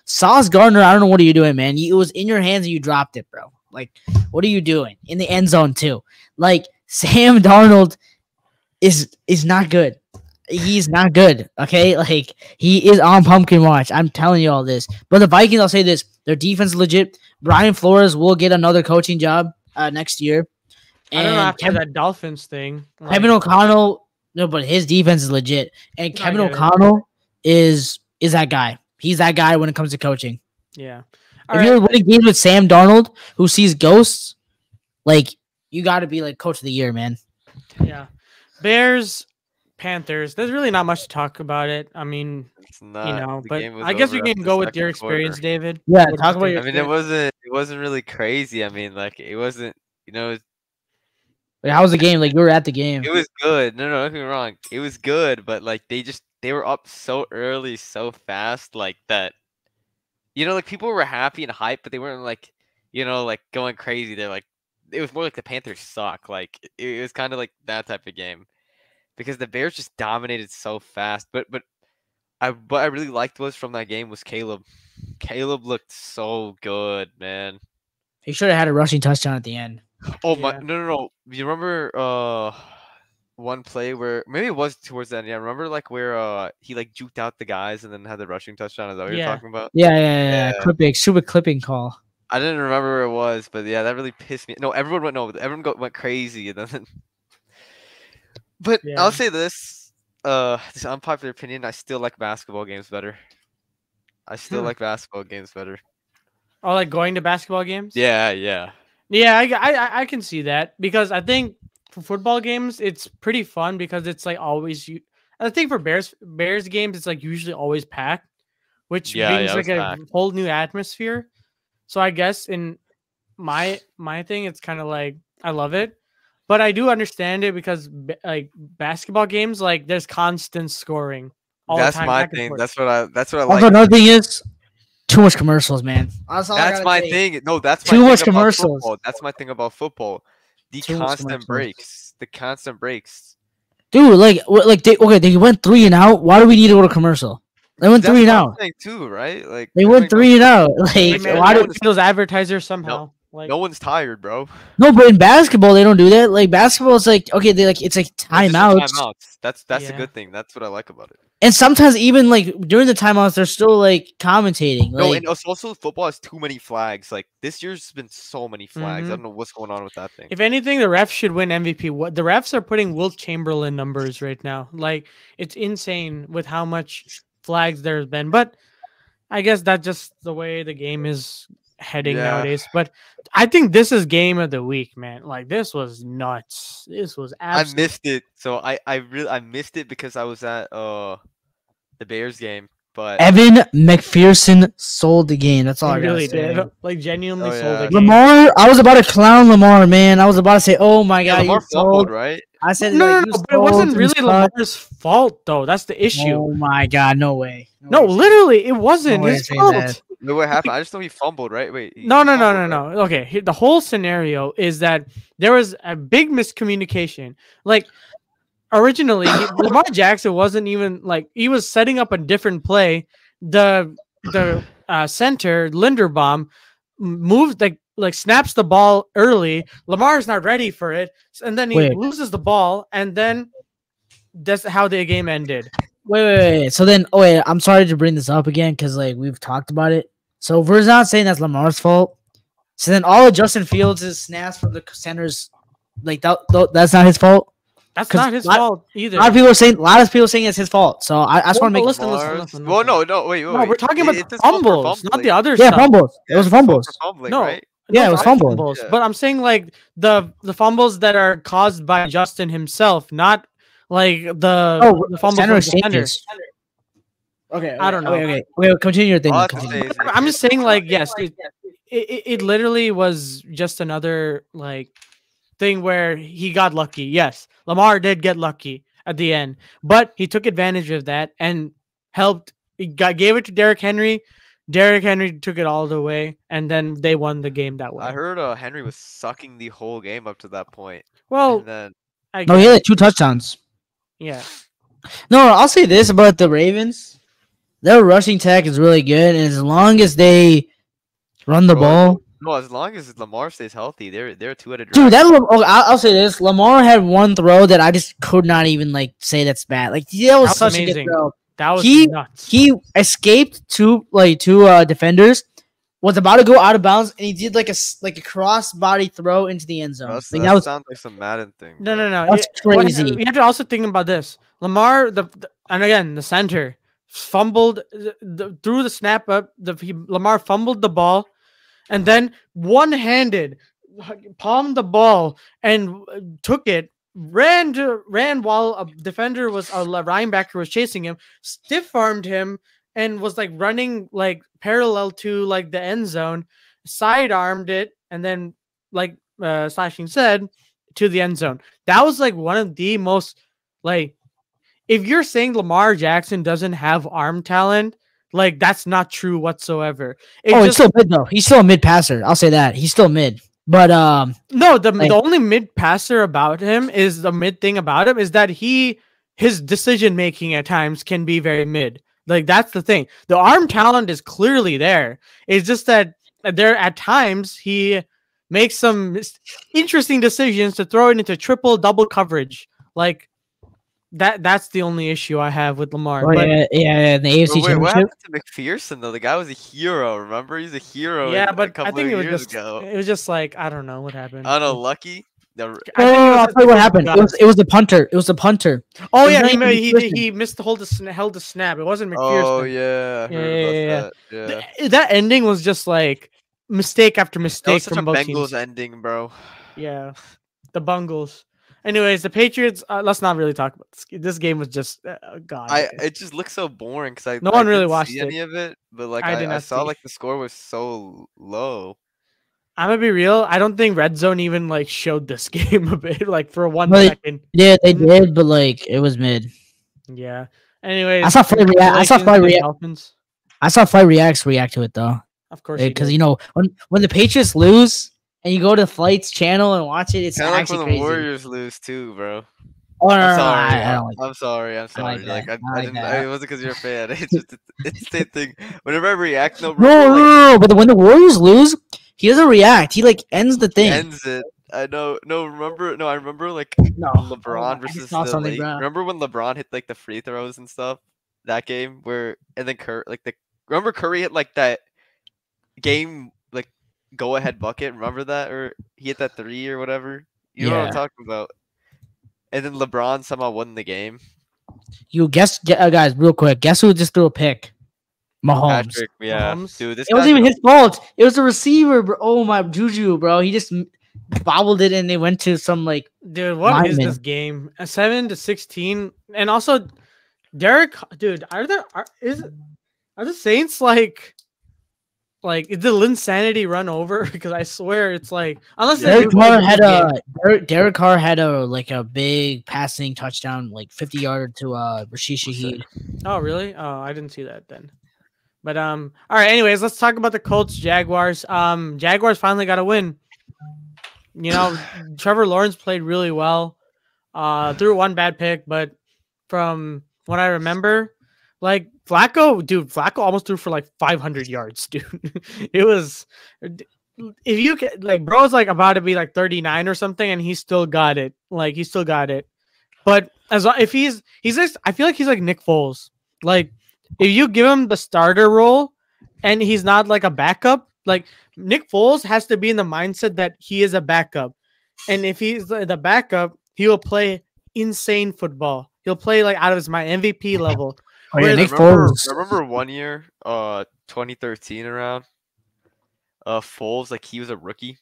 Sauce Gardner, I don't know what are you doing, man. It was in your hands and you dropped it, bro. Like, what are you doing in the end zone too? Like, Sam Darnold is not good. He's not good. Okay, like he is on pumpkin watch. I'm telling you all this. But the Vikings, I'll say this: their defense is legit. Brian Flores will get another coaching job next year. I don't know after that Dolphins thing. Kevin O'Connell, no, but his defense is legit. And Kevin O'Connell is that guy. He's that guy when it comes to coaching. Yeah. If you're winning games with Sam Darnold, who sees ghosts, like you got to be like coach of the year, man. Yeah. Bears, Panthers. There's really not much to talk about it. I mean, but I guess we can go with your experience, David. Yeah, talk about your. I mean, it wasn't really crazy. I mean, like it wasn't. Like, how was the game? Like you were at the game. It was good. No, don't get me wrong. It was good, but like they were up so early, so fast, like that. Like people were happy and hyped, but they weren't like, like going crazy. They're like, it was more like the Panthers suck. Like it was kind of like that type of game, because the Bears just dominated so fast. But what I really liked was from that game was Caleb. Caleb looked so good, man. He should have had a rushing touchdown at the end. Oh my! No! You remember one play where maybe it was towards the end? Yeah, remember like where he like juked out the guys and then had the rushing touchdown. Is that what you're talking about? Yeah. Stupid clipping call. I didn't remember where it was, but yeah, that really pissed me. No, everyone went crazy, and then. But I'll say this unpopular opinion: I still like basketball games better. I still like basketball games better. Oh, like going to basketball games? Yeah. Yeah, I can see that, because I think for football games it's pretty fun because it's like always I think for Bears games it's like usually always packed, which brings like a whole new atmosphere. So I guess in my thing it's kind of like I love it, but I do understand it because like basketball games, like there's constant scoring all the time. That's my thing. That's what I like. Also, another thing is too much commercials, man. That's my thing. No, that's too much commercials. That's my thing about football. The constant breaks. Dude, they went 3 and out. Why do we need to go to commercial? They went 3 and out. Too, right? Like they went 3 and out. Like why do those advertisers somehow? Like no one's tired, bro. No, but in basketball they don't do that. Like basketball is like okay, it's like timeouts. That's a good thing. That's what I like about it. And sometimes even like during the timeouts, they're still like commentating. No, like, and also football has too many flags. Like this year's been so many flags. I don't know what's going on with that thing. If anything, the refs should win MVP. What the refs are putting Wilt Chamberlain numbers right now. Like it's insane with how much flags there's been. But I guess that's just the way the game is heading nowadays. But I think this is game of the week, man. Like this was nuts. This was absolutely. I missed it. So I missed it because I was at the Bears game, but Evan McPherson sold the game. That's all I really did. Like genuinely sold the game. Lamar, I was about to clown Lamar, man. I was about to say, "Oh my god, Lamar fumbled, right?" I said, "No, but it wasn't really Lamar's fault, though. That's the issue." Oh my god, no way. No, literally, it wasn't his fault. Wait, what happened? I just know he fumbled, right? Wait. No. Okay, the whole scenario is that there was a big miscommunication. Like. Originally, Lamar Jackson wasn't even like he was setting up a different play. The center Linderbaum moves like snaps the ball early. Lamar's not ready for it, and then he loses the ball, and then that's how the game ended. Wait. So then, I'm sorry to bring this up again because like we've talked about it. So we're not saying that's Lamar's fault. So then all of Justin Fields' snaps from the centers, like that's not his fault. That's not his fault either. A lot of people are saying it's his fault. So I just want to make listen. Well, no, wait. No, we're talking about fumbles, not the other stuff. Yeah, fumbles. It was fumbles. No, right? Yeah, it was fumbles. Yeah. But I'm saying like the fumbles that are caused by Justin himself, not like the fumbles from the center. Okay, I don't know. Okay, continue your thing. I'm just saying, like, yes, it literally was just another like thing where he got lucky. Yes, Lamar did get lucky at the end, but he took advantage of that and helped. Gave it to Derrick Henry. Derrick Henry took it all the way, and then they won the game that way. I heard Henry was sucking the whole game up to that point. Well, then... he had 2 touchdowns. Yeah. No, I'll say this about the Ravens. Their rushing attack is really good, and as long as they run the ball. No, as long as Lamar stays healthy, they're a two-headed. Dude, I'll say this: Lamar had one throw that I just could not even like say that's bad. Like that was such amazing. A good throw. That was nuts. He escaped two defenders, was about to go out of bounds, and he did like a cross body throw into the end zone. That sounds like some Madden thing. No. That's crazy. You have to also think about this: Lamar, and again the center. Fumbled through the snap up. Lamar fumbled the ball, and then one-handed palmed the ball and took it. Ran while a defender a linebacker was chasing him. Stiff armed him and was like running like parallel to like the end zone. Side armed it and then like Slashing said to the end zone. That was like one of the most like. If you're saying Lamar Jackson doesn't have arm talent, like that's not true whatsoever. He's still mid though. He's still a mid passer. I'll say that. He's still mid. But no, the only mid passer about him is the mid thing about him is that his decision making at times can be very mid. Like that's the thing. The arm talent is clearly there. It's just that there at times he makes some interesting decisions to throw it into triple double coverage. Like that's the only issue I have with Lamar. The AFC Championship. What happened to McPherson though? The guy was a hero. Remember, he's a hero. Yeah, but a couple I think of it years ago. It was just like I don't know what happened. I don't know, lucky. I'll tell you what happened. It was the punter. It was the punter. Oh yeah, he missed held the snap. It wasn't McPherson. Oh yeah. That ending was just like mistake after mistake from both teams. Bengals ending, bro. Yeah, the Bungles. Anyways, the Patriots. Let's not really talk about this. This game was just God. It just looked so boring because no one really watched any of it. But like I saw like the score was so low. I'm gonna be real. I don't think Red Zone even like showed this game a bit, like for 1 second. Yeah, they did, but like it was mid. Yeah. Anyways, I saw Flight Reacts react to it though. Of course, because when the Patriots lose. And you go to Flight's channel and watch it. It's actually like when crazy. The Warriors lose too, bro. Oh no, I'm sorry. I didn't. It wasn't because you're a fan. It's the same thing. Whenever I react, no. But when the Warriors lose, he doesn't react. He like ends the thing. He ends it. I know. I remember like LeBron versus the Lakers. Remember when LeBron hit like the free throws and stuff? That game and then remember Curry hit like that game. Go ahead bucket, remember that? Or he hit that 3 or whatever. You know what I'm talking about. And then LeBron somehow won the game. You guys, real quick. Guess who just threw a pick? Mahomes. Patrick, yeah. Mahomes. Dude, it wasn't even his fault. It was the receiver, bro. Oh my Juju, bro. He just bobbled it and they went to some like. Dude, what is this game? 7-16, and also Derek. Dude, are the Saints like? Like, did the Linsanity run over? Because I swear it's like unless Derek Carr had a big passing touchdown, like 50-yarder to Rashid Shaheed. Oh really? Oh, I didn't see that then. But all right. Anyways, let's talk about the Colts Jaguars. Jaguars finally got a win. Trevor Lawrence played really well. Threw one bad pick, but from what I remember, like Flacco almost threw for like 500 yards, dude. It was if you like, bro's like about to be like 39 or something, and he still got it. Like he still got it. But if he's just, I feel like he's like Nick Foles. Like if you give him the starter role, and he's not like a backup, like Nick Foles has to be in the mindset that he is a backup, and if he's the backup, he will play insane football. He'll play like out of his mind, MVP level. Oh, yeah, Nick I Foles. remember one year, 2013 around, Foles, like he was a rookie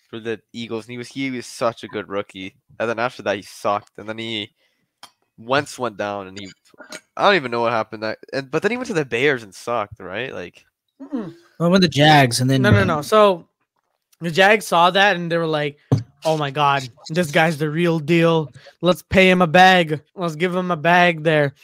for the Eagles, and he was such a good rookie. And then after that, he sucked, and then Wentz went down, and I don't even know what happened. But then he went to the Bears and sucked, right? Like, Well, with the Jags, and then no. So the Jags saw that, and they were like, "Oh my God, this guy's the real deal. Let's pay him a bag. Let's give him a bag there."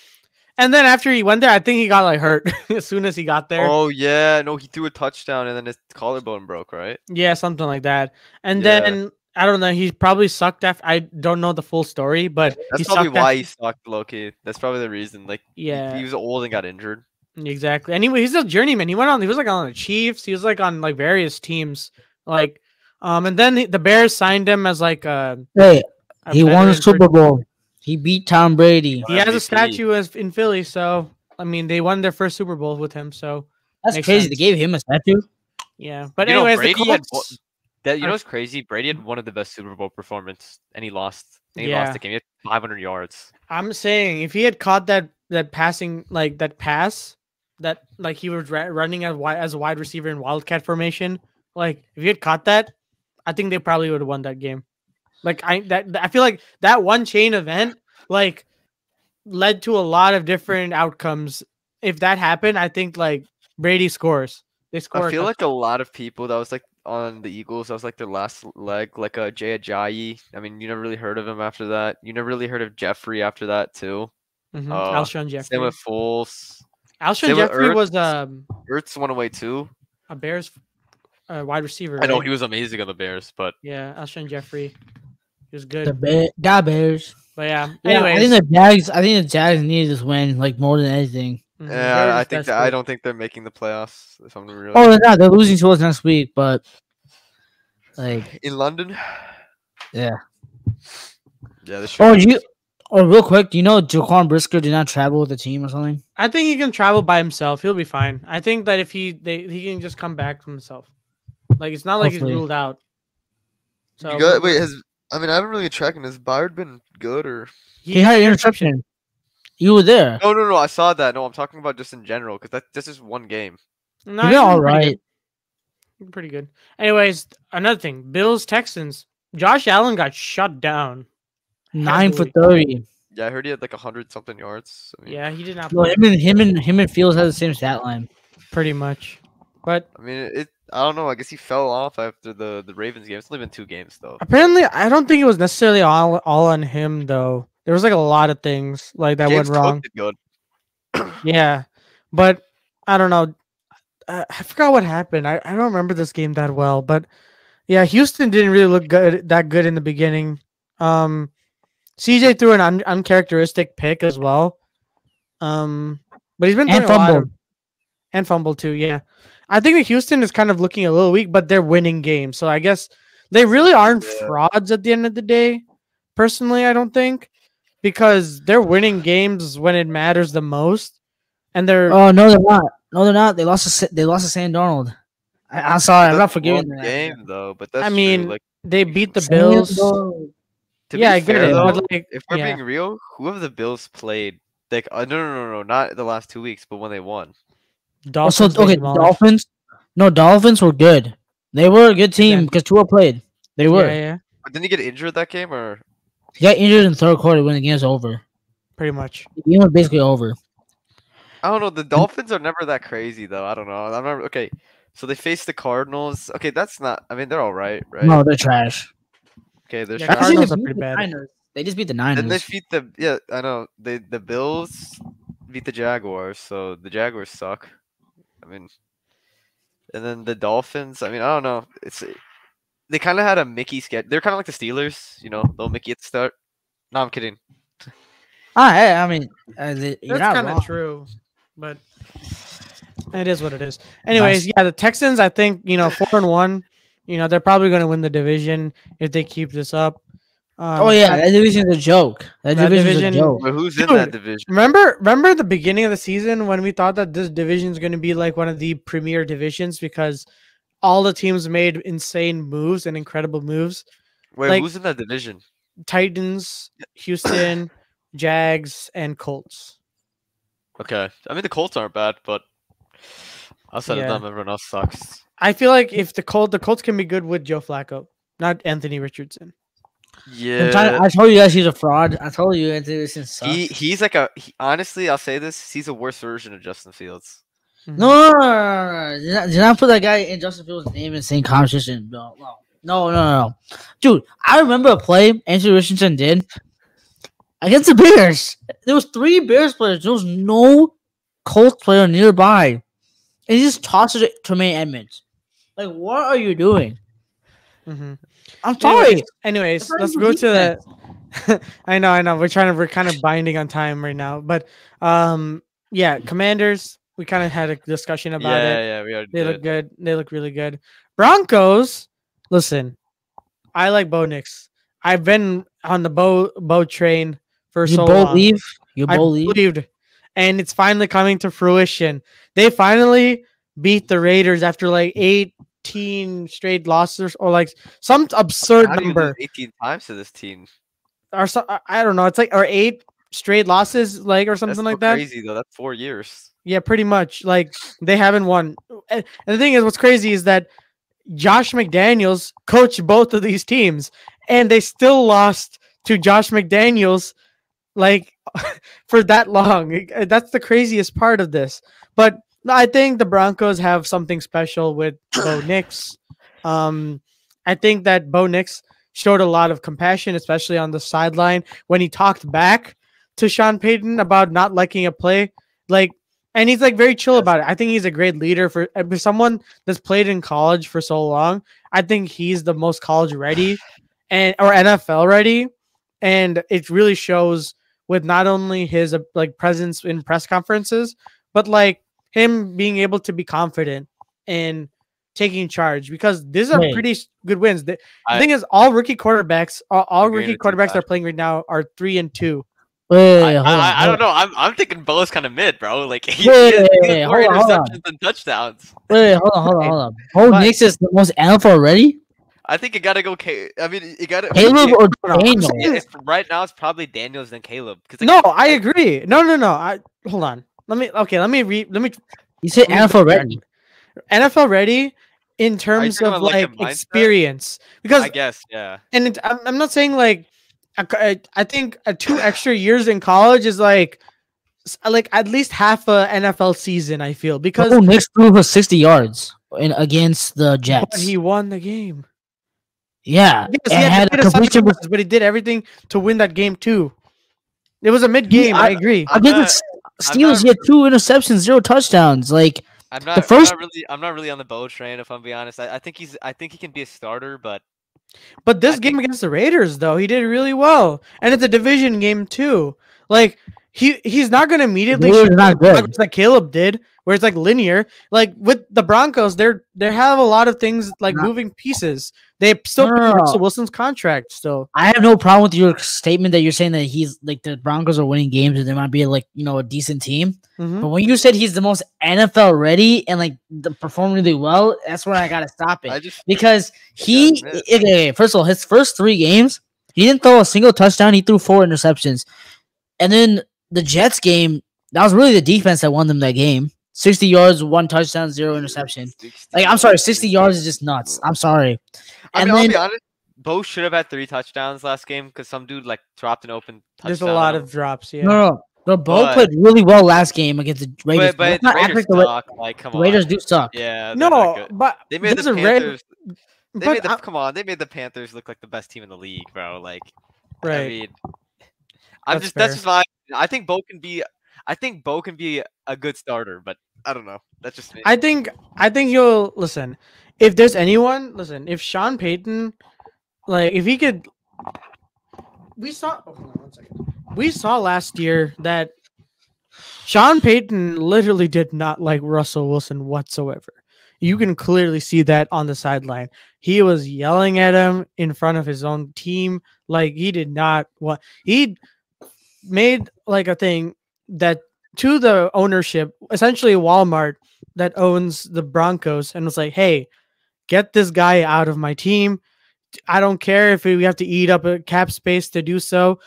And then after he went there, I think he got like hurt as soon as he got there. oh yeah, no, he threw a touchdown, and then his collarbone broke, right? Yeah, something like that. And Yeah. then I don't know. He probably sucked after. I don't know the full story, but That's he probably sucked why after. he sucked, low-key. That's probably the reason. Like, Yeah, he was old and got injured. exactly. Anyway, he's a journeyman. He was like on the Chiefs. He was like on like various teams. Like, and then the Bears signed him as like hey, a he won a veteran for- Super Bowl. He beat Tom Brady. He has a MVP. statue in Philly, so I mean they won their first Super Bowl with him. So That's makes crazy. sense. They gave him a statue. yeah. But You know, anyways, Brady the had Colts. You know what's crazy? Brady had one of the best Super Bowl performance, and he lost. And he Yeah. lost the game. He had 500 yards. I'm saying if he had caught that passing, like that pass, that like he was running as a wide receiver in wildcat formation, like if he had caught that, I think they probably would have won that game. Like I feel like that one chain event like led to a lot of different outcomes. If that happened, I think like Brady scores. They score. I feel like a lot of people that was like on the Eagles, that was like their last leg, like Jay Ajayi. I mean, you never really heard of him after that. You never really heard of Jeffrey after that too. Alshon Jeffrey. Same with Foles. Alshon same with Jeffrey was Ertz went away too. a Bears wide receiver. I know right? he was amazing on the Bears, but Yeah, Alshon Jeffrey. He was good. Got Bears. But yeah. Yeah, Anyways, I think the Jags needed this win like more than anything. mhm, yeah, they're I just think desperate. I don't think they're making the playoffs. If I'm real. Oh, they're not. They're losing to us next week, but like, In London. yeah. Yeah, this Oh, real quick, do you know Jaquan Brisker did not travel with the team or something? I think he can travel by himself. He'll be fine. I think that if he can just come back from himself. Like it's not like Hopefully. he's ruled out. So I mean, I haven't really been tracking. Has Byard been good or? He had an interception. You were there. No. I saw that. No, I'm talking about just in general because that's just one game. No, He he's did all been pretty right. good. Pretty good. Anyways, another thing. Bills Texans. Josh Allen got shut down. 9 for heavily. 30. Yeah, I heard he had like 100 something yards. I mean, Yeah, he did not Well, play him and Fields had the same stat line. pretty much. But I mean, I don't know. I guess he fell off after the Ravens game. It's only been 2 games though. apparently, I don't think it was necessarily all on him though. There was like a lot of things like that James went wrong. Cook did good. Yeah, but I don't know. I forgot what happened. I don't remember this game that well, but yeah, Houston didn't really look that good in the beginning. CJ threw an uncharacteristic pick as well. But he's been And throwing a lot fumbled. and fumbled too. Yeah, I think that Houston is kind of looking a little weak, but they're winning games, so I guess they really aren't Yeah. frauds at the end of the day. Personally, I don't think because they're winning games when it matters the most, and they're. Oh no, they're not. No, they're not. They lost to Sam Darnold. I'm sorry, I'm not That's forgiving one that. game though, but that's I true. mean, Like, they beat the Sam Bills. Darnold. to Yeah, be I get fair, it, though, but like, if we're yeah. being real, whoever the Bills played, like, no, not the last 2 weeks, but when they won. Also, Dolphins, they okay, demolished. Dolphins. No, Dolphins were good. They were a good team Yeah. because Tua played. They were. Yeah, But didn't he get injured that game, or? He got injured in the third quarter when the game was over. pretty much. The game was basically over. I don't know. The Dolphins are never that crazy, though. I don't know. I'm not okay. So they faced the Cardinals. Okay, that's not. I mean, they're all right, right? No, they're trash. Okay, they're Yeah, trash. Cardinals They are beat pretty the bad. Niners. They just beat the Niners. Then they beat the I know the Bills beat the Jaguars, so the Jaguars suck. I mean, and then the Dolphins. I mean, I don't know. They kind of had a Mickey sketch. They're kind of like the Steelers, little Mickey at the start. No, I'm kidding. I mean, you're That's not kind wrong. of true. but it is what it is. Anyways, yeah, the Texans, I think 4-1. They're probably going to win the division if they keep this up. Oh yeah, that division's a joke. That division's a joke. But who's in that division? Remember the beginning of the season when we thought that this division is going to be like one of the premier divisions because all the teams made insane moves and incredible moves. Wait, like, who's in that division? Titans, Houston, Jags, and Colts. Okay, I mean the Colts aren't bad, but outside of them, everyone else sucks. I feel like if the Colts can be good with Joe Flacco, not Anthony Richardson. Yeah, I told you guys he's a fraud. I told you Anthony Richardson sucks. He's like honestly, I'll say this: he's a worse version of Justin Fields. No. Did not put that guy in Justin Fields' name in the same conversation. No. Dude, I remember a play Anthony Richardson did against the Bears. There was 3 Bears players. There was no Colts player nearby. And he just tosses it to Tremaine Edmonds. Like, what are you doing? Mm-hmm. I'm sorry. Anyways, let's go to the. I know. We're kind of binding on time right now, but yeah, Commanders. We kind of had a discussion about it. Yeah, we already They look good. They look really good. Broncos. Listen, I like Bo Nix. I've been on the Bo train for so long. You believed, and it's finally coming to fruition. They finally beat the Raiders after like 18 straight losses or like some absurd number. 18 times to this team. Or so, I don't know. It's like or 8 straight losses, like or something like that. Crazy though. That's 4 years. Yeah, pretty much. Like they haven't won. And the thing is, what's crazy is that Josh McDaniels coached both of these teams, and they still lost to Josh McDaniels like for that long. That's the craziest part of this. But I think the Broncos have something special with Bo Nix. I think that Bo Nix showed a lot of compassion, especially on the sideline when he talked back to Sean Payton about not liking a play. And he's like very chill about it. I think he's a great leader for someone that's played in college for so long. I think he's the most college ready or NFL ready. And it really shows with not only his like presence in press conferences, but like him being able to be confident and taking charge because these are pretty good wins. The thing is, all rookie quarterbacks that are playing right now are 3-2. I don't know. I'm thinking Bo's kind of mid, bro. Like he has more interceptions than touchdowns. Hold on. Bo Nix is the most NFL ready. I think you gotta go. You gotta Caleb or Daniels. Right now, it's probably Daniels than Caleb. No, I agree. No. Hold on. Let me. You said NFL ready. NFL ready in terms of like experience, because I guess yeah. And I'm not saying like. I think 2 extra years in college is like at least half a NFL season. I feel because Nix threw for 60 yards against the Jets. But he won the game. Yeah, yes, but he did everything to win that game too. It was a mid game. I agree. Against the Steelers, he had 2 interceptions, 0 touchdowns. Like I'm not really on the Bo train. If I'm being honest, I think he can be a starter, but. But this game against the Raiders, though, he did really well, and it's a division game too. Like he's not going to immediately not good like Caleb did, where it's like linear. Like with the Broncos, they have a lot of things like moving pieces. They still pay Russell Wilson's contract still. I have no problem with your statement that you're saying that he's like the Broncos are winning games and they might be like a decent team. Mm-hmm. But when you said he's the most NFL ready and like perform really well, that's when I gotta stop it. Because first of all, his first 3 games, he didn't throw a single touchdown. He threw 4 interceptions, and then the Jets game, that was really the defense that won them that game. 60 yards, 1 touchdown, 0 interception. Like, I'm sorry, 60 yards is just nuts. I'm sorry. I'll be honest. Bo should have had 3 touchdowns last game because some dude like dropped an open touchdown. There's a lot of drops. Yeah. No. Bo played really well last game against the Raiders. But the Raiders suck. Like, come on. The Raiders do suck. Yeah. No, but they made the Panthers. Come on, they made the Panthers look like the best team in the league, bro. Like, right. I mean, that's just my. I think Bo can be a good starter, but I don't know. That's just me. I think he'll listen. If there's anyone, if Sean Payton, like if he could, we saw. Oh, hold on 1 second. We saw last year that Sean Payton literally did not like Russell Wilson whatsoever. You can clearly see that on the sideline. He was yelling at him in front of his own team. Like he did not want. He made like a thing that to the ownership, essentially Walmart that owns the Broncos, and was like, "Hey, get this guy out of my team. I don't care if we have to eat up a cap space to do so.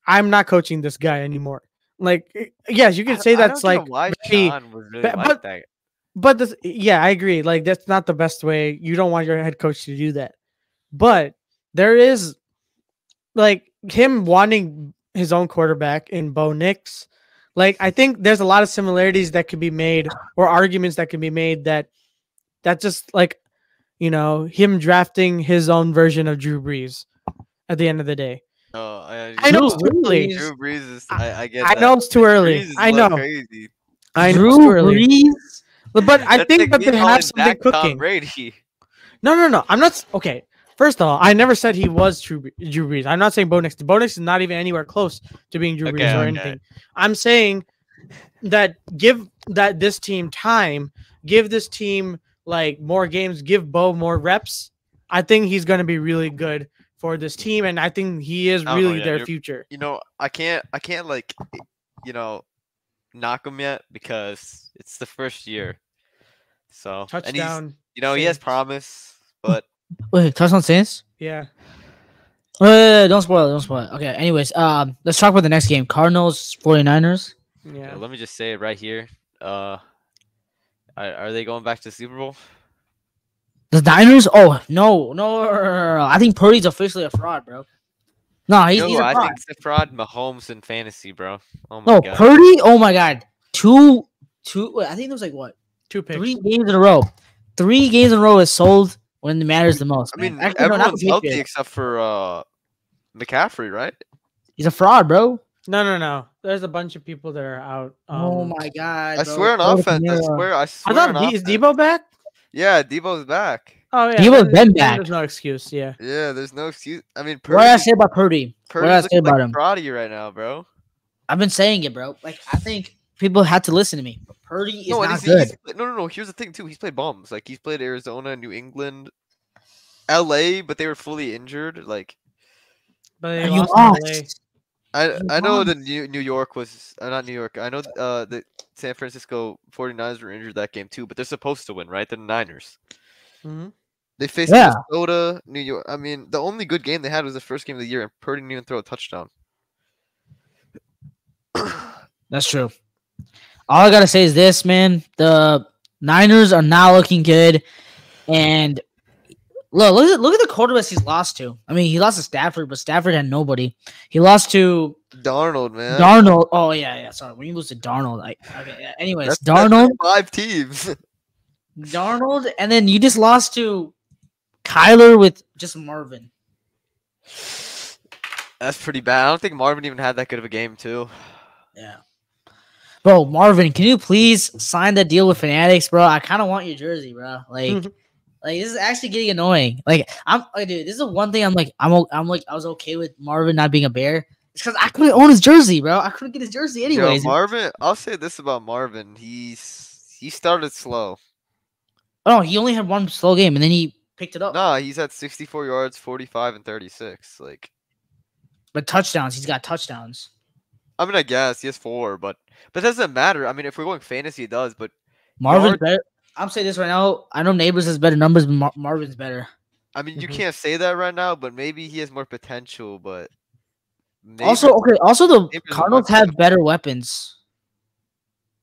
I'm not coaching this guy anymore." Like, yes, you can say I that's don't like get why very, Sean was really like but that. but this, yeah, I agree. Like that's not the best way. You don't want your head coach to do that. But there is like him wanting his own quarterback in Bo Nix. Like I think there's a lot of similarities that could be made or arguments that can be made that just like him drafting his own version of Drew Brees at the end of the day. Oh, I know it's too early. Drew Brees is. I get I that. know it's too early. Brees is I a little know. crazy. I know Drew it's too early. Brees. But I That's think like that me they calling have something Dak Tom cooking. Brady. No. I'm not. Okay. First of all, I never said he was Drew Brees. I'm not saying Bo Nix. Bo Nix is not even anywhere close to being Drew Brees or Okay. anything. I'm saying that give this team time, give this team like more games, give Bo more reps. I think he's going to be really good for this team, and I think he is I don't know, really yeah, their you're- future. I can't like, knock him yet because it's the first year. So and he's, Touchdown. he has Saints. promise, but Wait, touchdown Saints? Yeah. Don't spoil it. Don't spoil it. Okay. Anyways, let's talk about the next game. Cardinals 49ers. Yeah. let me just say it right here. Are they going back to the Super Bowl? The Niners? Oh no. I think Purdy's officially a fraud, bro. No, he's No, a I fraud. think it's a fraud. Mahomes in fantasy, bro. Oh my No, god. Purdy. Oh my god. Two. Wait, I think there was like what? 2 picks. 3 games in a row. 3 games in a row is sold when it matters the most. I Man. mean, Actually, no, not everyone's the healthy Patriots. except for McCaffrey, right? He's a fraud, bro. No. There's a bunch of people that are out. Oh my god. I bro. swear on Cody offense. I Kamara. swear. I I swear thought on is offense. Debo back? Yeah, Debo's back. Oh yeah. Debo's then been back. There's no excuse. Yeah. Yeah, there's no excuse. I mean, What did I say about Purdy? What did I Purdy's say looking about like him? Prodigy right now, bro. I've been saying it, bro. Like I think people had to listen to me. But Purdy is No, and not he's good. no. Here's the thing too. He's played bombs. Like he's played Arizona, New England, L.A., but they were fully injured. Like But they And you lost in LA. lost. I know that New York was not New York. I know the San Francisco 49ers were injured that game too, but they're supposed to win, right? The Niners. Mhm. They faced Yeah. Minnesota, New York. I mean, the only good game they had was the first game of the year, and Purdy didn't even throw a touchdown. That's true. All I gotta say is this, man. The Niners are not looking good, and look at the quarterbacks he's lost to. I mean, he lost to Stafford, but Stafford had nobody. He lost to Darnold, man. Darnold. Oh yeah. Sorry, when you lose to Darnold, okay. Yeah. Anyways, That's Darnold, 5 teams. Darnold, and then you just lost to Kyler with just Marvin. That's pretty bad. I don't think Marvin even had that good of a game, too. Yeah. Bro, Marvin, can you please sign that deal with Fanatics, bro? I kind of want your jersey, bro. Like this is actually getting annoying. Like, dude, this is the one thing I was okay with Marvin not being a Bear. It's because I couldn't own his jersey, bro. I couldn't get his jersey anyways. Yo, Marvin, I'll say this about Marvin. He started slow. Oh, he only had one slow game, and then he picked it up. Nah, he's at 64 yards, 45, and 36. Like, But touchdowns, he's got touchdowns. I mean, I guess he has 4, but it doesn't matter. I mean, if we're going fantasy, it does. But Marvin's better. I'm saying this right now. I know Neighbors has better numbers, but Marvin's better. I mean, you can't say that right now. But maybe he has more potential. But Also, the Neighbors is Cardinals much have better weapons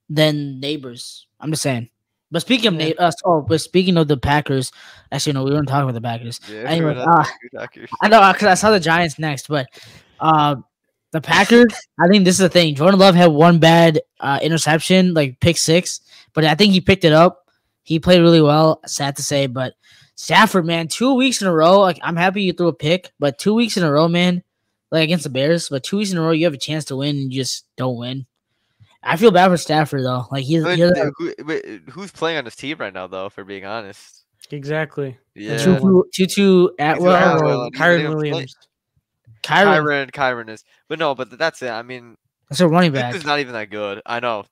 than Neighbors. I'm just saying. But speaking of speaking of the Packers, actually no, we weren't talking about the Packers. Yeah, Anyway, we're not good Packers. I know because I saw the Giants next, but the Packers. I think this is the thing. Jordan Love had one bad interception, like pick 6, but I think he picked it up. He played really well. Sad to say, but Stafford, man, 2 weeks in a row. Like I'm happy you threw a pick, but 2 weeks in a row, man, like against the Bears, but 2 weeks in a row you have a chance to win and you just don't win. I feel bad for Stafford though. Like Who's playing on his team right now, though? For being honest, Exactly. yeah, Tutu Atwell, Atwell. Kyron Williams. Kyron. Kyron is, but no, but that's it. I mean, That's a running back. Is not even that good. I know,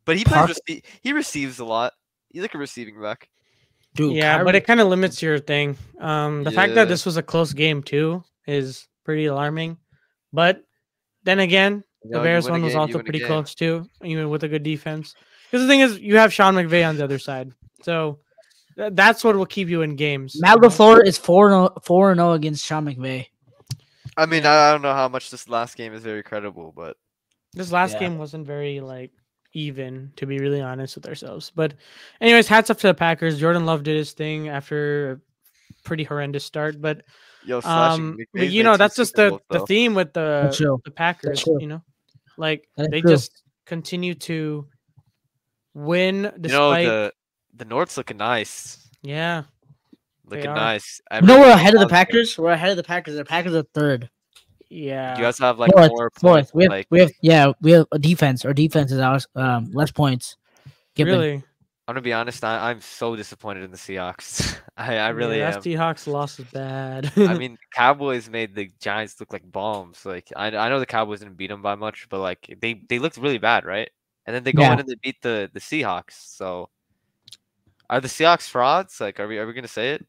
but he Park- plays. He receives a lot. He's like a receiving back. Dude, Yeah, but Kyrie- it kind of limits your thing. The fact that Yeah. this was a close game too is pretty alarming. But then again, the You Bears win a one was game, you also win a pretty game. close too, even with a good defense. Because the thing is, you have Sean McVay on the other side, so that's what will keep you in games. Matt you know? LaFleur is 4-0 against Sean McVay. I mean, Yeah. I don't know how much this last game is very credible, but This last Yeah. game wasn't very even, to be really honest with ourselves. But anyways, hats off to the Packers. Jordan Love did his thing after a pretty horrendous start, but yo, slashing. but McVay's you made know 2 that's just Super the Bowls, the though. theme with That's true. the Packers. true. You know, like That is they true. just continue to win You know despite the North's looking nice. yeah. Looking are. nice. You know we're Everything's ahead of the positive. Packers. We're ahead of the Packers. The Packers are third. Yeah. You guys have like Fourth. more Fourth. points. We have, Like we have a defense. Our defense is ours. Less points. Given. Really? I'm gonna be honest. I'm so disappointed in the Seahawks. I really yeah, am. that Seahawks loss is bad. I mean, Cowboys made the Giants look like bombs. Like I know the Cowboys didn't beat them by much, but like they looked really bad, right? And then they go Yeah. in and they beat the Seahawks. So are the Seahawks frauds? Like, are we gonna say it?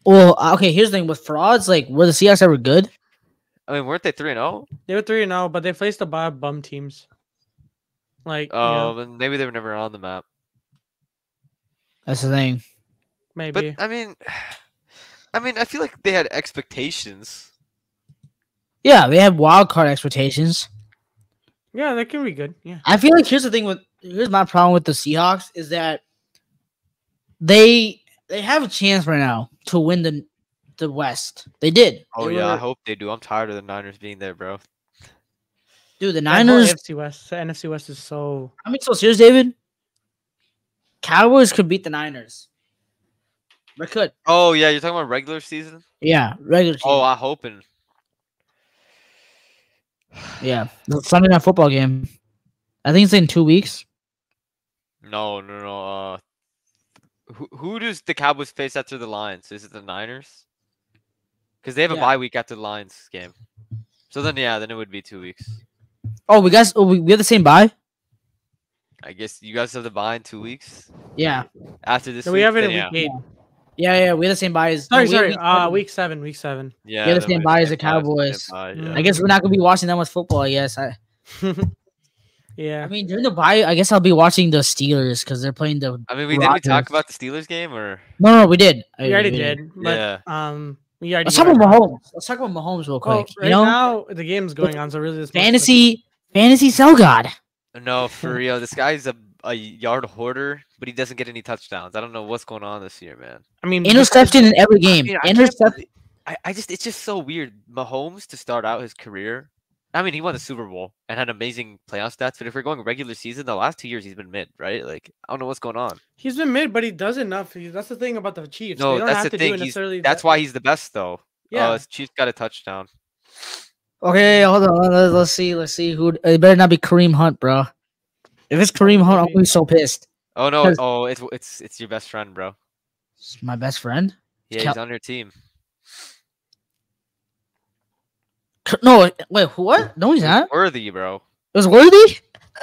Well, okay. Here's the thing with frauds. Like, were the Seahawks ever good? I mean, weren't they 3-0? They were 3-0, but they faced a bad bum teams. Like, Oh, then maybe they were never on the map. That's the thing. maybe. But I mean, I feel like they had expectations. Yeah, they have wild card expectations. Yeah, that can be good. Yeah. I feel like here's my problem with the Seahawks is that they have a chance right now to win the West. They did. Oh They yeah, I were- hope they do. I'm tired of the Niners being there, bro. dude. The That whole Niners. AFC West, the NFC West is so. I mean, so serious, David. Cowboys could beat the Niners. They could. Oh yeah, you're talking about regular season? Yeah, regular season. Oh, I'm hoping. Yeah, the Sunday Night Football game. I think it's in 2 weeks. No. Who does the Cowboys face after the Lions? Is it the Niners? Because they have a Yeah. bye week after the Lions game. So then, yeah, then it would be 2 weeks. Oh, we have the same bye. I guess you guys have the bye in 2 weeks Yeah, after this. So we week, have it then in yeah. week 8. yeah. We have the same bye as. Sorry, no, we have sorry. week seven. Week 7. Week 7. Yeah, Yeah, the then same we bye have as same the bye, same Cowboys. bye, Mm. yeah. I guess we're not gonna be watching that much football. I guess. Yeah. I mean, during the bye, I guess I'll be watching the Steelers because they're playing the. I mean, didn't we talk Rodgers. about the Steelers game or? No, we did. We already We did. But, Yeah. we already. Let's talk about Mahomes. Let's talk about Mahomes real Oh, quick. right you know, now the game's going on, so really this fantasy sell god. No, for real. This guy's a yard hoarder, but he doesn't get any touchdowns. I don't know what's going on this year, man. I mean, Interception in every game. I can't Intercept. believe- I just it's just so weird. Mahomes to start out his career. I mean, he won the Super Bowl and had amazing playoff stats, but if we're going regular season, the last 2 years he's been mid, right? Like I don't know what's going on. He's been mid, but he does enough. That's the thing about the Chiefs. No, they don't that's have the to thing. do it necessarily. That's why he's the best, though. Yeah. Chiefs got a touchdown. Okay, hold on. Let's see who. It better not be Kareem Hunt, bro. If it's Kareem Hunt, I'm gonna be so pissed. Oh no! 'Cause- Oh, it's your best friend, bro. It's my best friend. Yeah, Cal- he's on your team. No, wait, what? No, he's not. Worthy, bro. It was Worthy.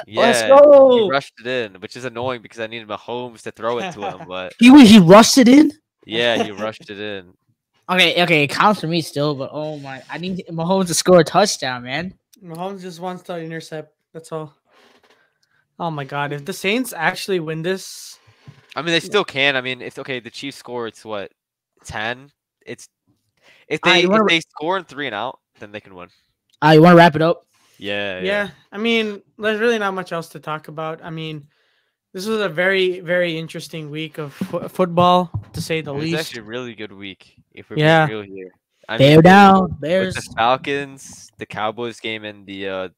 Let's Yeah, go. he rushed it in, which is annoying because I needed Mahomes to throw it to him, but He rushed it in. yeah, he rushed it in. Okay, it counts for me still, but oh my, I need Mahomes to score a touchdown, man. Mahomes just wants to intercept. That's all. Oh my god! If the Saints actually win this, I mean, they still can. I mean, it's okay. The Chiefs score. It's what 10. It's if Alright, they you wanna- if they score in 3 and out, then they can win. You want to wrap it up? yeah. I mean, there's really not much else to talk about. I mean, this was a very, very interesting week of football, to say the It was least. actually a really good week. If we're Yeah. being real here, I Bear mean, down, with Bears. the Falcons, the Cowboys game, and the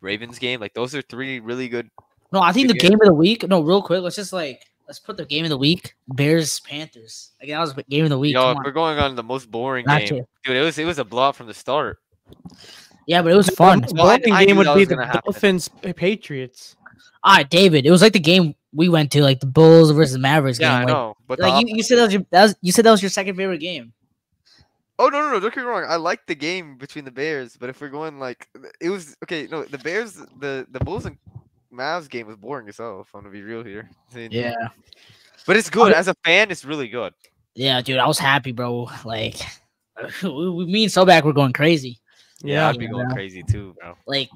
Ravens game. Like those are 3 really good. No, I think the Good game of the week. No, real quick, let's put the game of the week. Bears Panthers. Like that was the game of the week. Yo, Come if on. we're going on the most boring Not game, yet. dude, it was a blowout from the start. Yeah, but it was fun. The Well, I boring knew game would that be was the gonna happen. Dolphins Patriots. All right, David. It was like the game we went to, like the Bulls versus Mavericks Yeah, game. I like, know. But Like you said that was your second favorite game. Oh no! Don't get me wrong. I like the game between the Bears, but if we're going like it was okay, no, the Bears, the Bulls and Mavs game was boring as hell. If I'm gonna be real here. Yeah. But it's good as a fan. It's really good. Yeah, dude, I was happy, bro. Like, me and Soback were going crazy. Yeah, I'd be going crazy too, bro. Like,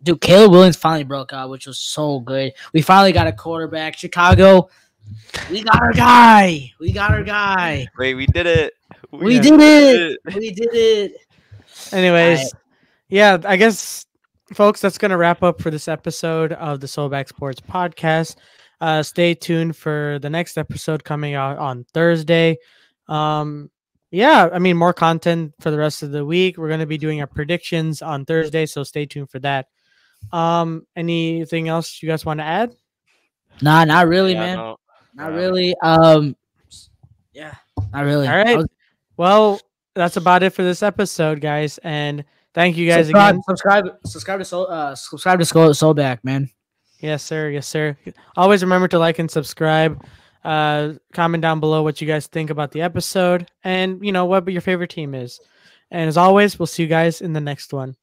dude, Caleb Williams finally broke out, which was so good. We finally got a quarterback. Chicago, we got our guy. Wait, we did it. We did it. Anyways, yeah, I guess, folks, that's going to wrap up for this episode of the Sobacksports podcast. Stay tuned for the next episode coming out on Thursday. Yeah, I mean, more content for the rest of the week. We're going to be doing our predictions on Thursday, so stay tuned for that. Anything else you guys want to add? Nah, not really, man. No, not really. Yeah, not really. All right. Well, that's about it for this episode, guys. And thank you guys again. Subscribe to Soulback, man. Yes, sir. Yes, sir. Always remember to like and subscribe. Comment down below what you guys think about the episode and, what your favorite team is. And as always, we'll see you guys in the next one.